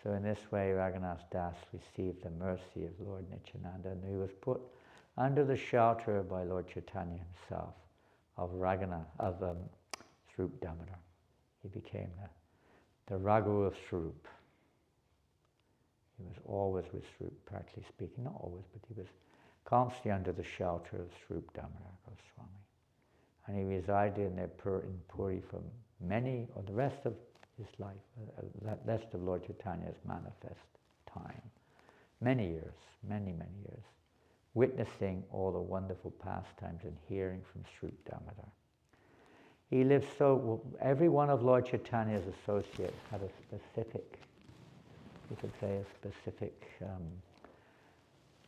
So in this way, Raghunatha Das received the mercy of Lord Nityananda, and he was put under the shelter by Lord Chaitanya himself of Swarup Damodar. He became the Raghu of Swarup. He was always with Swarup, practically speaking, not always, but he was constantly under the shelter of Swarup Damodar Goswami. And he resided in Puri for the rest of his life, the rest of Lord Chaitanya's manifest time. Many years, many years, witnessing all the wonderful pastimes and hearing from Swarup Damodar. He lived every one of Lord Chaitanya's associates had a specific you could say, a specific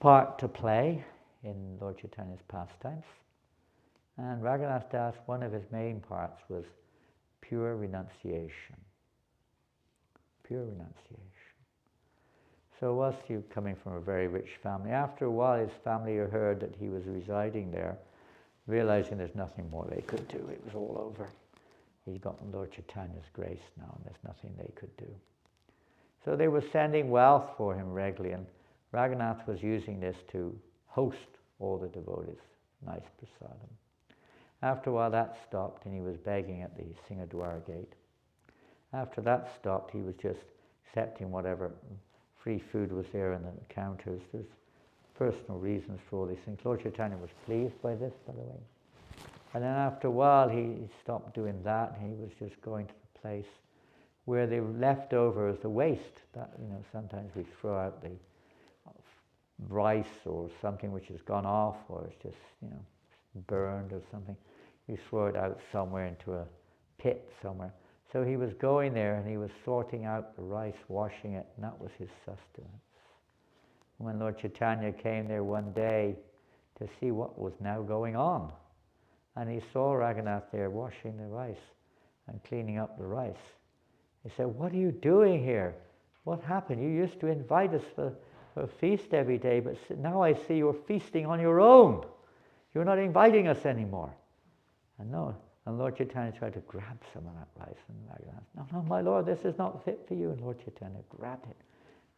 part to play in Lord Chaitanya's pastimes. And Raghunatha Das, one of his main parts was pure renunciation. Pure renunciation. So was he coming from a very rich family? After a while, his family heard that he was residing there, realizing there's nothing more they could do. It was all over. He'd gotten Lord Chaitanya's grace now, and there's nothing they could do. So they were sending wealth for him regularly, and Raghunatha was using this to host all the devotees. Nice prasadam. After a while that stopped, and he was begging at the Singadwara gate. After that stopped, he was just accepting whatever free food was there in the counters. There's personal reasons for all these things. Lord Chaitanya was pleased by this, by the way. And then after a while, he stopped doing that, and he was just going to the place where the leftovers, the waste, that, sometimes we throw out the rice or something which has gone off, or it's just, burned or something. You throw it out somewhere into a pit somewhere. So he was going there and he was sorting out the rice, washing it, and that was his sustenance. When Lord Chaitanya came there one day to see what was now going on, and he saw Raghunatha there washing the rice and cleaning up the rice, he said, "What are you doing here? What happened? You used to invite us for a feast every day, but now I see you're feasting on your own. You're not inviting us anymore." And Lord Chaitanya tried to grab some of that rice, and Raghunatha, "No, my Lord, this is not fit for you." And Lord Chaitanya grabbed it.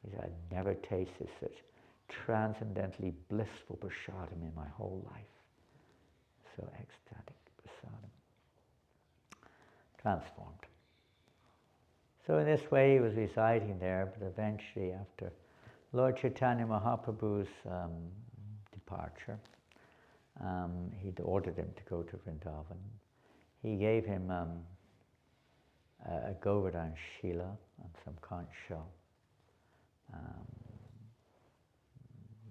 He said, "I've never tasted such transcendently blissful prasadam in my whole life." So ecstatic prasadam. Transformed. So in this way he was residing there, but eventually after Lord Chaitanya Mahaprabhu's departure, he'd ordered him to go to Vrindavan. He gave him a Govardhan Shila and some conch shell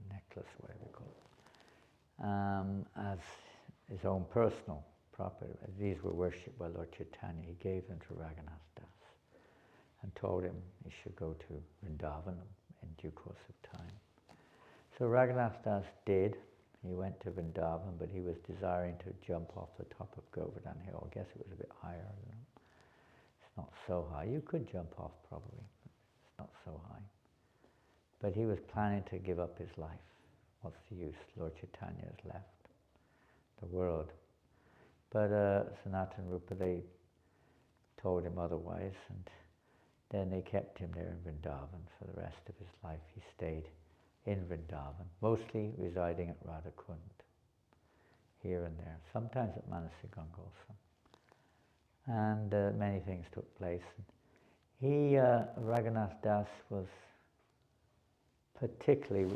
necklace, whatever you call it, as his own personal property. These were worshipped by Lord Chaitanya. He gave them to Raghunatha Das and told him he should go to Vrindavan in due course of time. So Raghunatha Das did. He went to Vrindavan, but he was desiring to jump off the top of Govardhan Hill. I guess it was a bit higher. It's not so high. You could jump off probably, but it's not so high. But he was planning to give up his life. What's the use? Lord Chaitanya has left the world. But Sanatana Rupa, they told him otherwise, and then they kept him there in Vrindavan for the rest of his life. He stayed in Vrindavan, mostly residing at Radhakund, here and there, sometimes at Manasiganga also. And many things took place. He, Raghunatha Das, was particularly,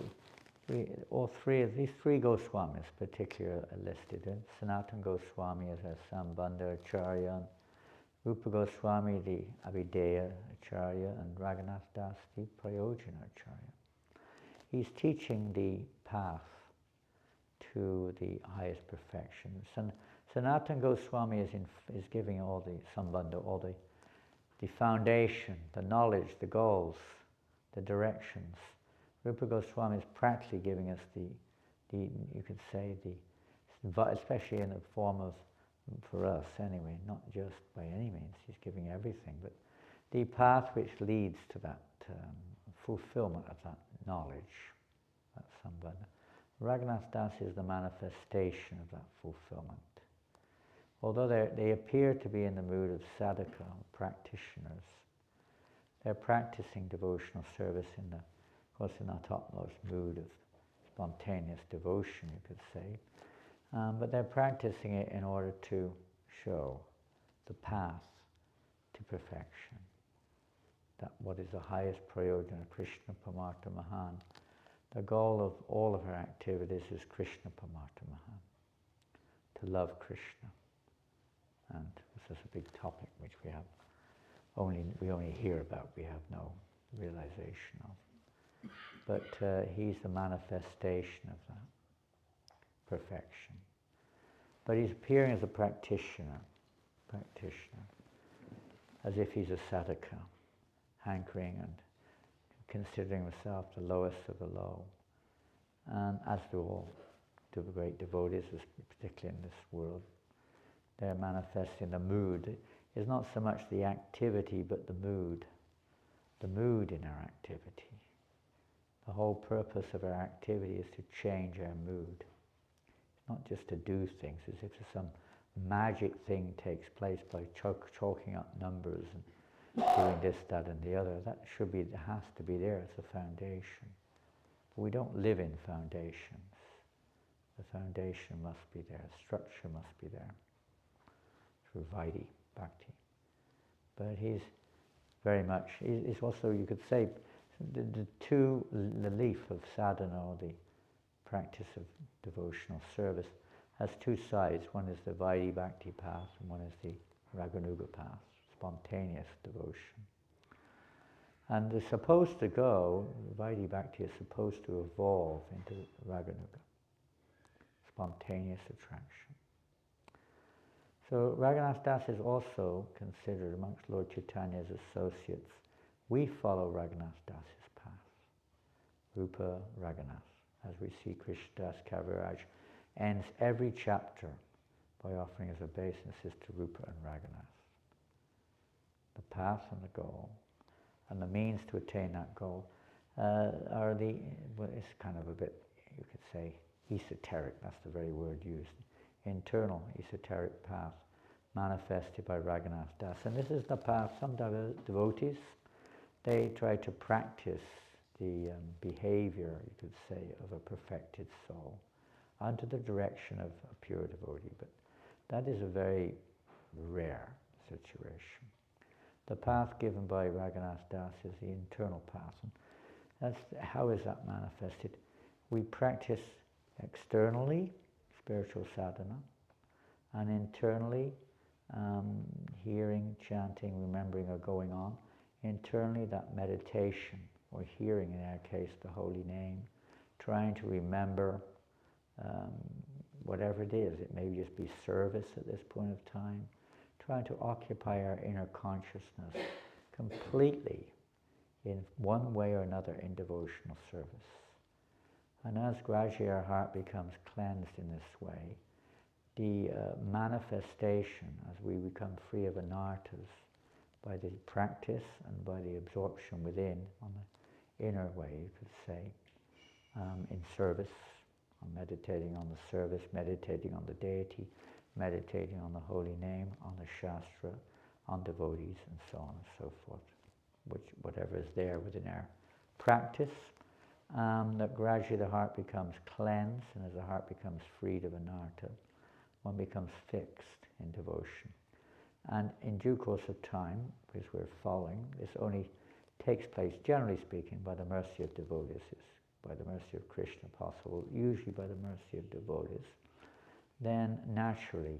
these three Goswamis particularly are listed. Sanatana Goswami as a Sambandha Acharya, and Rupa Goswami the Abhideya Acharya, and Raghunatha Das the Prayojana Acharya. He's teaching the path to the highest perfection. Sanatana Goswami is giving all the Sambandha, all the foundation, the knowledge, the goals, the directions. Rupa Goswami is practically giving us the you could say, especially in the form of, for us anyway, not just by any means, he's giving everything, but the path which leads to that fulfillment of that knowledge, that Sambandha. Raghunatha Das is the manifestation of that fulfillment. Although they appear to be in the mood of sadhaka, practitioners, they're practicing devotional service in that topmost mood of spontaneous devotion, you could say. But they're practicing it in order to show the path to perfection. That what is the highest prayojana, Krishna Pamartha Mahan. The goal of all of our activities is Krishna Pamartha Mahan, to love Krishna. And this is a big topic which we only hear about, we have no realization of. But he's the manifestation of that perfection. But he's appearing as a practitioner, as if he's a sadhaka, hankering and considering himself the lowest of the low. And as do all the great devotees, particularly in this world, they're manifesting the mood. It's not so much the activity, but the mood in our activity. The whole purpose of our activity is to change our mood. It's not just to do things as if some magic thing takes place by chalking up numbers and doing this, that and the other. That has to be there as a foundation. But we don't live in foundations. The foundation must be there, structure must be there through Vaidhi Bhakti. But he's very much, he's also, you could say, the leaf of sadhana, or the practice of devotional service, has two sides. One is the Vaidhi Bhakti path, and one is the Raganuga path, spontaneous devotion. And they're supposed to go, Vaidhi Bhakti is supposed to evolve into Raganuga, spontaneous attraction. So Raghunatha Das is also considered amongst Lord Chaitanya's associates. We follow Raghunatha Das's path, Rupa Raghunath, as we see Krsnadasa Kaviraja ends every chapter by offering as obeisances to Rupa and Raghunath. The path and the goal, and the means to attain that goal are it's kind of a bit, you could say, esoteric, that's the very word used. Internal esoteric path manifested by Raghunatha Das. And this is the path, some devotees, they try to practice the behavior, you could say, of a perfected soul under the direction of a pure devotee, but that is a very rare situation. The path given by Raghunatha Das is the internal path. And how is that manifested? We practice externally spiritual sadhana, and internally hearing, chanting, remembering are going on. Internally that meditation, or hearing in our case the holy name, trying to remember whatever it is. It may just be service at this point of time, trying to occupy our inner consciousness completely in one way or another in devotional service. And as gradually our heart becomes cleansed in this way, the manifestation, as we become free of anarthas, by the practice and by the absorption within, on the inner way, you could say, in service, on meditating on the service, meditating on the deity, meditating on the holy name, on the Shastra, on devotees, and so on and so forth, whatever is there within our practice. That gradually the heart becomes cleansed, and as the heart becomes freed of anartha, one becomes fixed in devotion. And in due course of time, because we're following, this only takes place, generally speaking, by the mercy of devotees, by the mercy of Krishna possible, usually by the mercy of devotees. Then naturally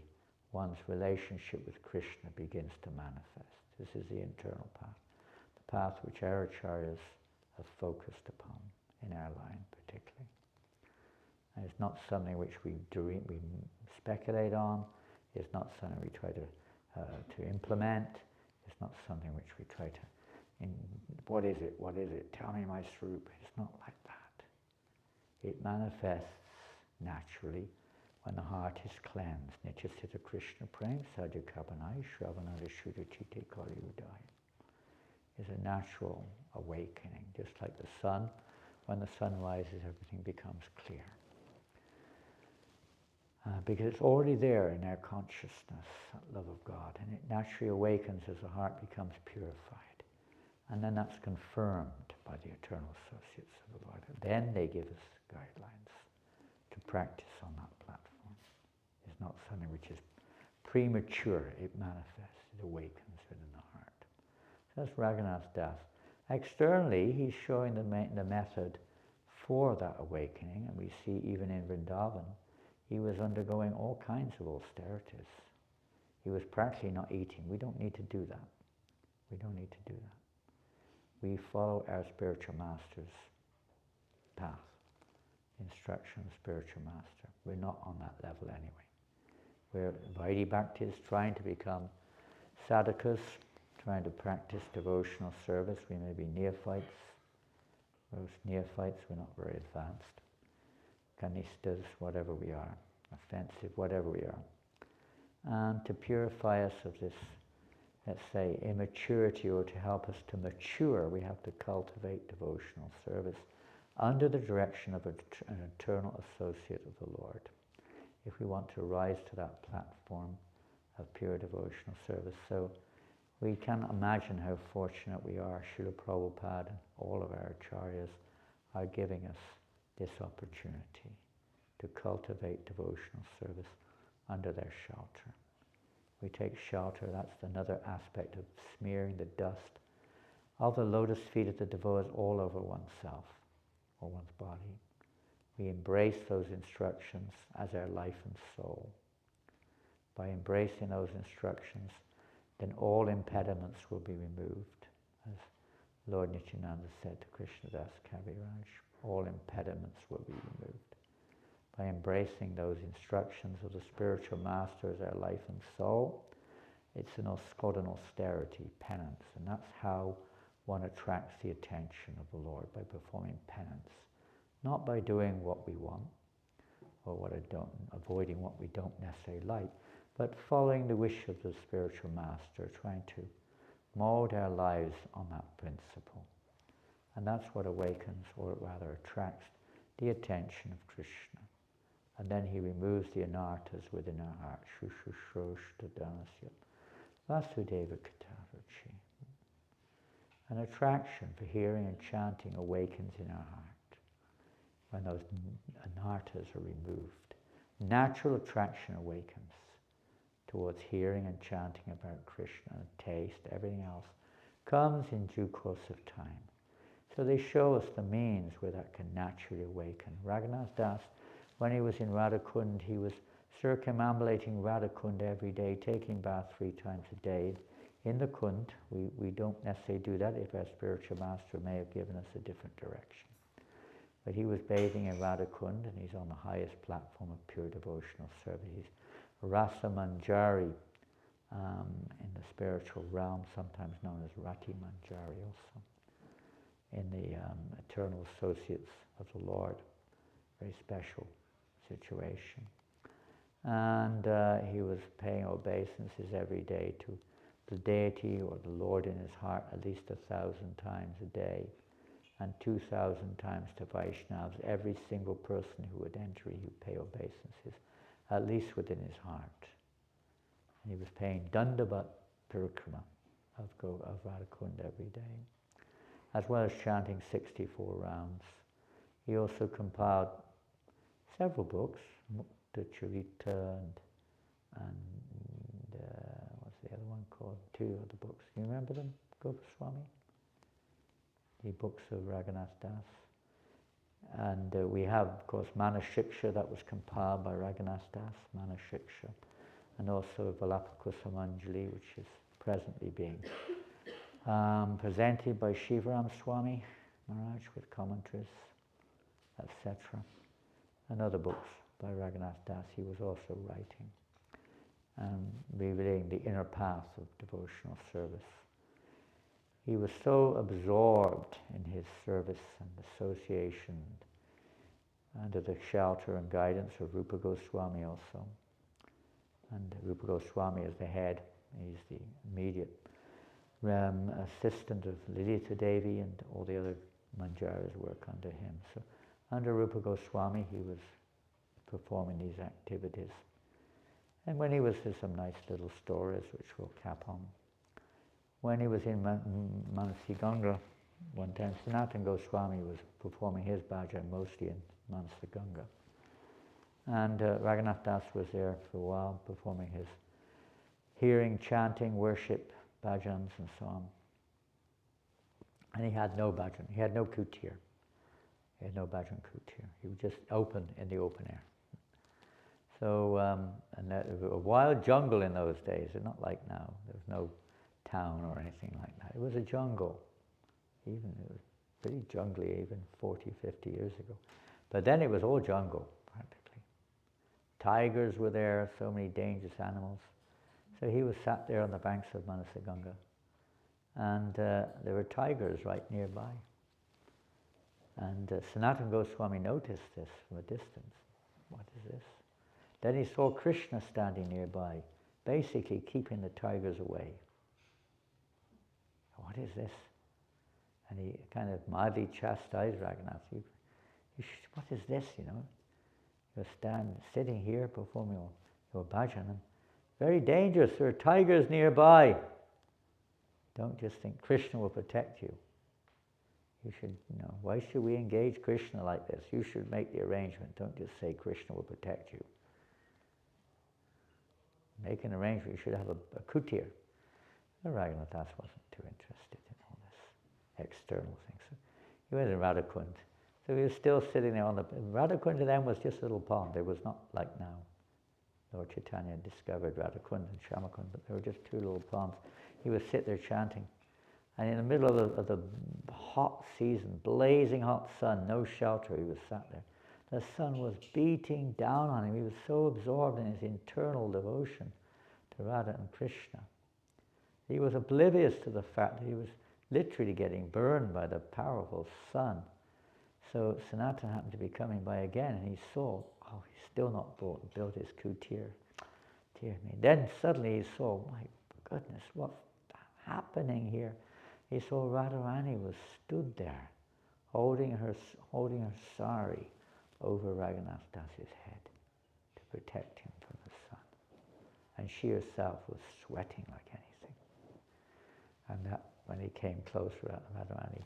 one's relationship with Krishna begins to manifest. This is the internal path, the path which our acharyas have focused upon in our line particularly. And it's not something which we speculate on, it's not something we try to implement, it's not something which we try to, what is it, tell me my swarup. It's not like that. It manifests naturally when the heart is cleansed. Nityasita Krishna Prem Sadhu Kabanai Shravanada Shuddha Chitte Kali Udai. Is a natural awakening, just like the sun. When the sun rises, everything becomes clear. Because it's already there in our consciousness, that love of God, and it naturally awakens as the heart becomes purified. And then that's confirmed by the eternal associates of the Lord. Then they give us guidelines to practice on that platform. It's not something which is premature, it manifests, it awakens within the heart. So that's Raghunatha Das. Externally, he's showing the method for that awakening, and we see even in Vrindavan, he was undergoing all kinds of austerities. He was practically not eating. We don't need to do that. We don't need to do that. We follow our spiritual master's path, instruction of spiritual master. We're not on that level anyway. We're Vaidhi Bhaktis, trying to become sadhakas, trying to practice devotional service. We may be neophytes Those neophytes, we're not very advanced. Kanistas, whatever we are, offensive, whatever we are. And to purify us of this, let's say, immaturity, or to help us to mature, we have to cultivate devotional service under the direction of an eternal associate of the Lord. If we want to rise to that platform of pure devotional service. So we can imagine how fortunate we are. Srila Prabhupada and all of our acharyas are giving us this opportunity to cultivate devotional service under their shelter. We take shelter, that's another aspect of smearing the dust of the lotus feet of the devotees all over oneself or one's body. We embrace those instructions as our life and soul. By embracing those instructions, then all impediments will be removed. As Lord Nityananda said to Krsnadasa Kaviraja, all impediments will be removed. By embracing those instructions of the spiritual master as our life and soul, it's called an austerity, penance, and that's how one attracts the attention of the Lord, by performing penance. Not by doing what we want, or avoiding what we don't necessarily like, but following the wish of the spiritual master, trying to mold our lives on that principle. And that's what awakens, or rather attracts, the attention of Krishna. And then he removes the anarthas within our heart. Shushushroshtadanasya Vasudeva Katarachi. An attraction for hearing and chanting awakens in our heart when those anarthas are removed. Natural attraction awakens towards hearing and chanting about Krishna, and taste, everything else comes in due course of time. So they show us the means where that can naturally awaken. Raghunatha, when he was in Radhakund, he was circumambulating Radhakund every day, taking bath 3 times a day. In the Kund, we don't necessarily do that if our spiritual master may have given us a different direction. But he was bathing in Radhakund, and he's on the highest platform of pure devotional service. He's Rasa Manjari in the spiritual realm, sometimes known as Rati Manjari also, in the eternal associates of the Lord. Very special situation. And he was paying obeisances every day to the deity or the Lord in his heart at least 1,000 times a day, and 2,000 times to Vaishnavas. Every single person who would enter, he would pay obeisances, at least within his heart. And he was paying Dandavat Parikrama of Radhakund every day, as well as chanting 64 rounds. He also compiled several books, Mukta Charita and what's the other one called? 2 other books. Do you remember them, Goswami? The books of Raghunatha Das. And we have, of course, Manashiksha, that was compiled by Raghunatha Das, Manashiksha, and also Valapakusamanjali, which is presently being presented by Shivaram Swami Maharaj with commentaries, etc. And other books by Raghunatha Das he was also writing, revealing the inner path of devotional service. He was so absorbed in his service and association under the shelter and guidance of Rupa Goswami also. And Rupa Goswami is the head. He's the immediate assistant of Lalita Devi, and all the other manjaras work under him. So under Rupa Goswami he was performing these activities. And when he was, there's some nice little stories which we'll cap on. When he was in Manasi Ganga, one time Sanatana Goswami was performing his bhajan mostly in Manasi Ganga. And Raghunatha Das was there for a while performing his hearing, chanting, worship, bhajans and so on. And he had no bhajan, he had no kutir. He had no bhajan kutir. He was just open in the open air. So, and that, a wild jungle in those days, not like now. There was no town or anything like that. It was a jungle. It was pretty jungly even 40, 50 years ago. But then it was all jungle, practically. Tigers were there, so many dangerous animals. So he was sat there on the banks of Manasa Ganga. And there were tigers right nearby. And Sanatana Goswami noticed this from a distance. What is this? Then he saw Krishna standing nearby, basically keeping the tigers away. What is this? And he kind of mildly chastised Raghunatha. What is this, you know? You're sitting here performing your bhajan. Very dangerous, there are tigers nearby. Don't just think Krishna will protect you. You should, why should we engage Krishna like this? You should make the arrangement. Don't just say Krishna will protect you. Make an arrangement. You should have a kutir. Raghunatha wasn't too interested in all this external things. So he went to Radhakund. So he was still sitting there Radhakund to them was just a little pond. It was not like now. Lord Chaitanya discovered Radhakund and Shyamakund, but they were just two little ponds. He would sit there chanting. And in the middle of the hot season, blazing hot sun, no shelter, he was sat there. The sun was beating down on him. He was so absorbed in his internal devotion to Radha and Krishna. He was oblivious to the fact that he was literally getting burned by the powerful sun. So Sanatana happened to be coming by again, and he saw, he's still not built his kutir. Dear me. Then suddenly he saw, my goodness, what's happening here? He saw Radharani was stood there, holding her sari over Raghunatha Das's head to protect him from the sun. And she herself was sweating like anything. And that, when he came closer, Radharani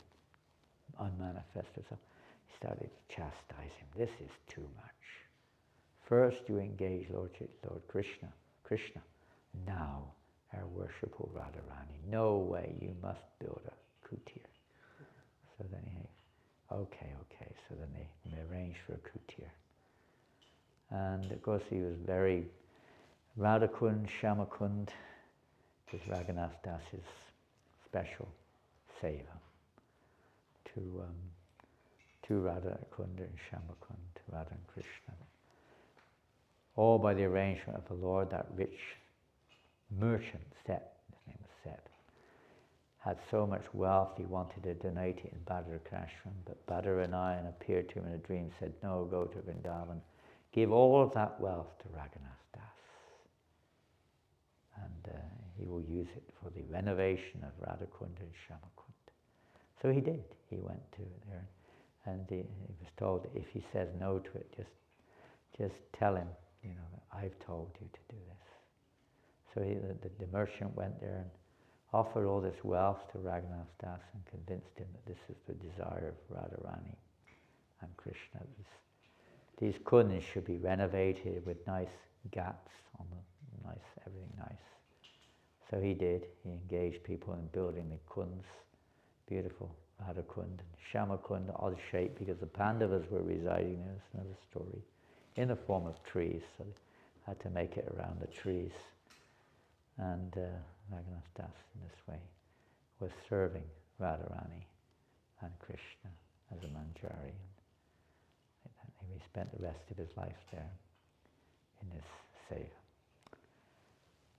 unmanifested herself. He started to chastise him. This is too much. First you engage Lord Krishna. Now our worshipful Radharani. No way, you must build a kutir. So then okay. So then they arranged for a kutir. And of course he was very Radhakund, Shyamakund, was Raghunatha Das's special seva to Radhakund and Shyamakund, to Radha and Krishna. All by the arrangement of the Lord, that rich merchant, Seth, his name was Seth, had so much wealth he wanted to donate it in Bhadrakrashram, but Badaranayan appeared to him in a dream, said, no, go to Vrindavan, give all of that wealth to Raghunath Das, and he will use it for the renovation of Radhakund and Shyamakund. So he did. He went to there, and he was told that if he says no to it, just tell him, I've told you to do this. So the merchant went there and offered all this wealth to Raghunath Das and convinced him that this is the desire of Radharani and Krishna. These kunds should be renovated with nice ghats on them, everything nice. So he did. He engaged people in building the kunds, beautiful Radhakund and Shyamakund, odd shape because the Pandavas were residing there. It's another story, in the form of trees. So they had to make it around the trees. And Raghunath Das in this way was serving Radharani and Krishna as a manjari. And he spent the rest of his life there in this seva.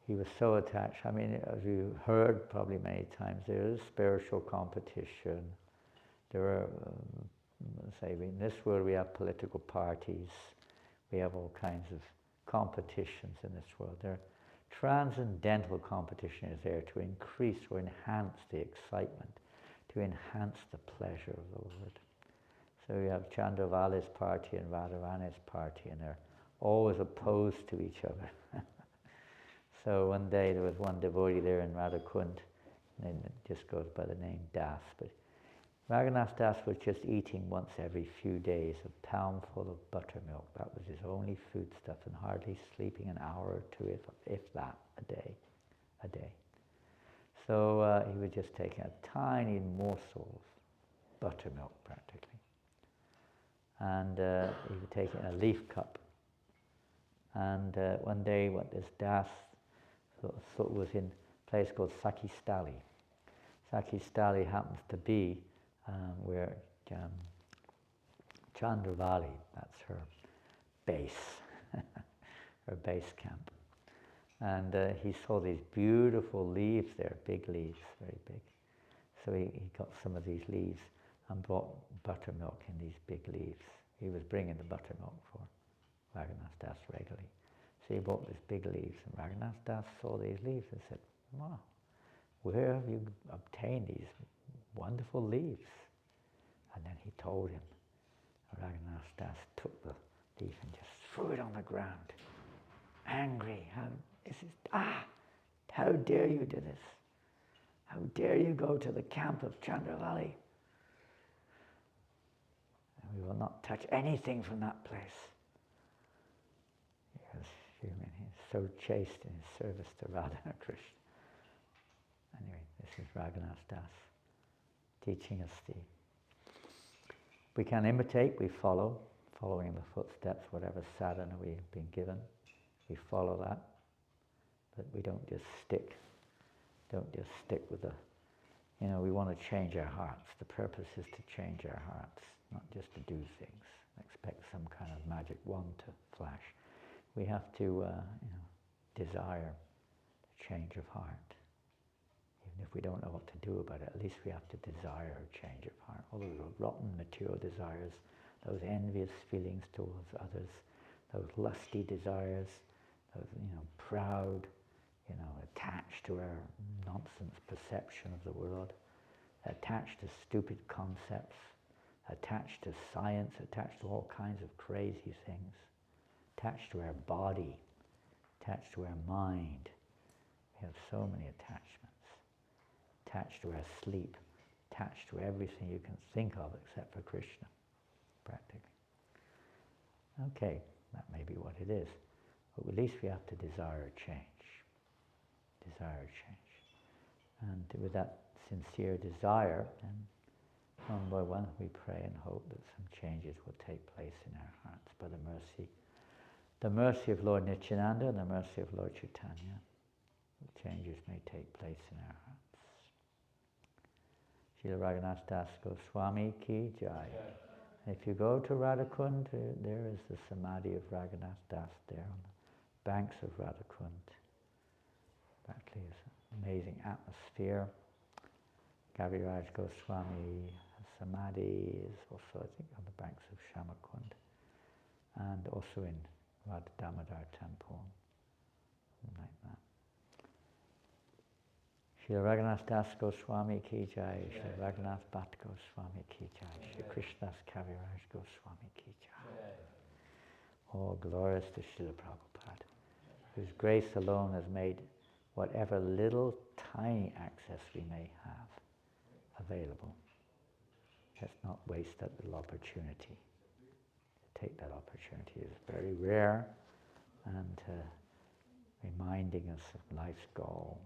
He was so attached. I mean, as you heard probably many times, there is spiritual competition. There are, in this world we have political parties. We have all kinds of competitions in this world. There, transcendental competition is there to increase or enhance the excitement, to enhance the pleasure of the Lord. So you have Chandravali's party and Radharani's party, and they're always opposed to each other. So one day there was one devotee there in Radhakund, and it just goes by the name Das, but Raghunath Das was just eating once every few days a poundful of buttermilk. That was his only foodstuff, and hardly sleeping an hour or two, if that, a day. So he was just taking a tiny morsel of buttermilk practically. And he would take it in a leaf cup. And one day what this Das thought was in a place called Sakistali. Sakistali happens to be where Chandravali, that's her base, her base camp. And he saw these beautiful leaves there, big leaves, very big. So he got some of these leaves, and brought buttermilk in these big leaves. He was bringing the buttermilk for Raghunatha Das regularly. So he brought these big leaves, and Raghunatha Das saw these leaves and said, wow, where have you obtained these wonderful leaves? And then he told him. Raghunatha Das took the leaf and just threw it on the ground. Angry, how dare you do this? How dare you go to the camp of Chandravali? And we will not touch anything from that place. He was human, he's so chaste in his service to Radha and Krishna. Anyway, this is Raghunatha Das teaching us we can imitate, we follow, following the footsteps, whatever sadhana we've been given, we follow that, but we don't just stick with we want to change our hearts. The purpose is to change our hearts, not just to do things, expect some kind of magic wand to flash. We have to, desire a change of heart. Even if we don't know what to do about it, at least we have to desire a change of heart. All those rotten material desires, those envious feelings towards others, those lusty desires, those, proud, attached to our nonsense perception of the world, attached to stupid concepts, attached to science, attached to all kinds of crazy things, attached to our body, attached to our mind. We have so many attachments, attached to our sleep, attached to everything you can think of except for Krishna, practically. Okay, that may be what it is, but at least we have to desire a change. Desire a change. And with that sincere desire, then one by one we pray and hope that some changes will take place in our hearts by the mercy of Lord Nityananda and the mercy of Lord Chaitanya. Changes may take place in our hearts. Srila Raghunatha Das Goswami Ki Jai. If you go to Radhakund, there is the samadhi of Raghunatha Das there on the banks of Radhakund. Practically is an amazing atmosphere. Kaviraja Goswami samadhi is also, I think, on the banks of Shamakund, and also in Radha Damodar temple, like that. Srila Raghunatha Das Goswami Ki Jai, Srila Raghunath Bhatta Goswami Ki Jai, Srila Krishnadas Kaviraja Goswami Ki Jai. All glories to Srila Prabhupada, whose grace alone has made whatever little tiny access we may have available. Let's not waste that little opportunity. Take that opportunity. It's very rare, and reminding us of life's goal.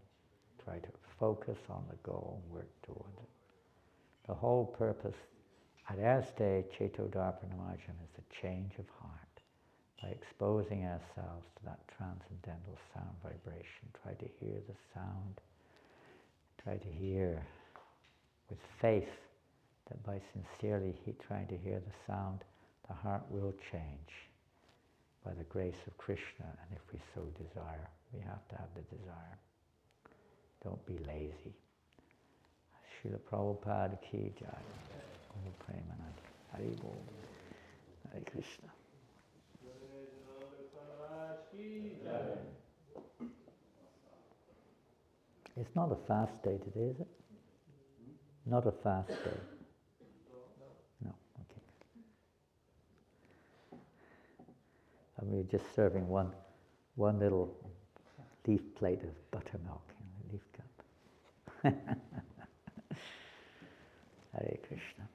Try to focus on the goal and work towards it. The whole purpose at our stage, Cetodarpanamajam, is the change of heart. By exposing ourselves to that transcendental sound vibration, try to hear the sound, try to hear with faith that by sincerely trying to hear the sound, the heart will change by the grace of Krishna, and if we so desire, we have to have the desire. Don't be lazy. Srila Prabhupada Ki Jai. Om Premanand. Hari Bol. Hare Krishna. It's not a fast day today, is it? Not a fast day. No, okay. And we're just serving one little leaf plate of buttermilk in a leaf cup. Hare Krishna.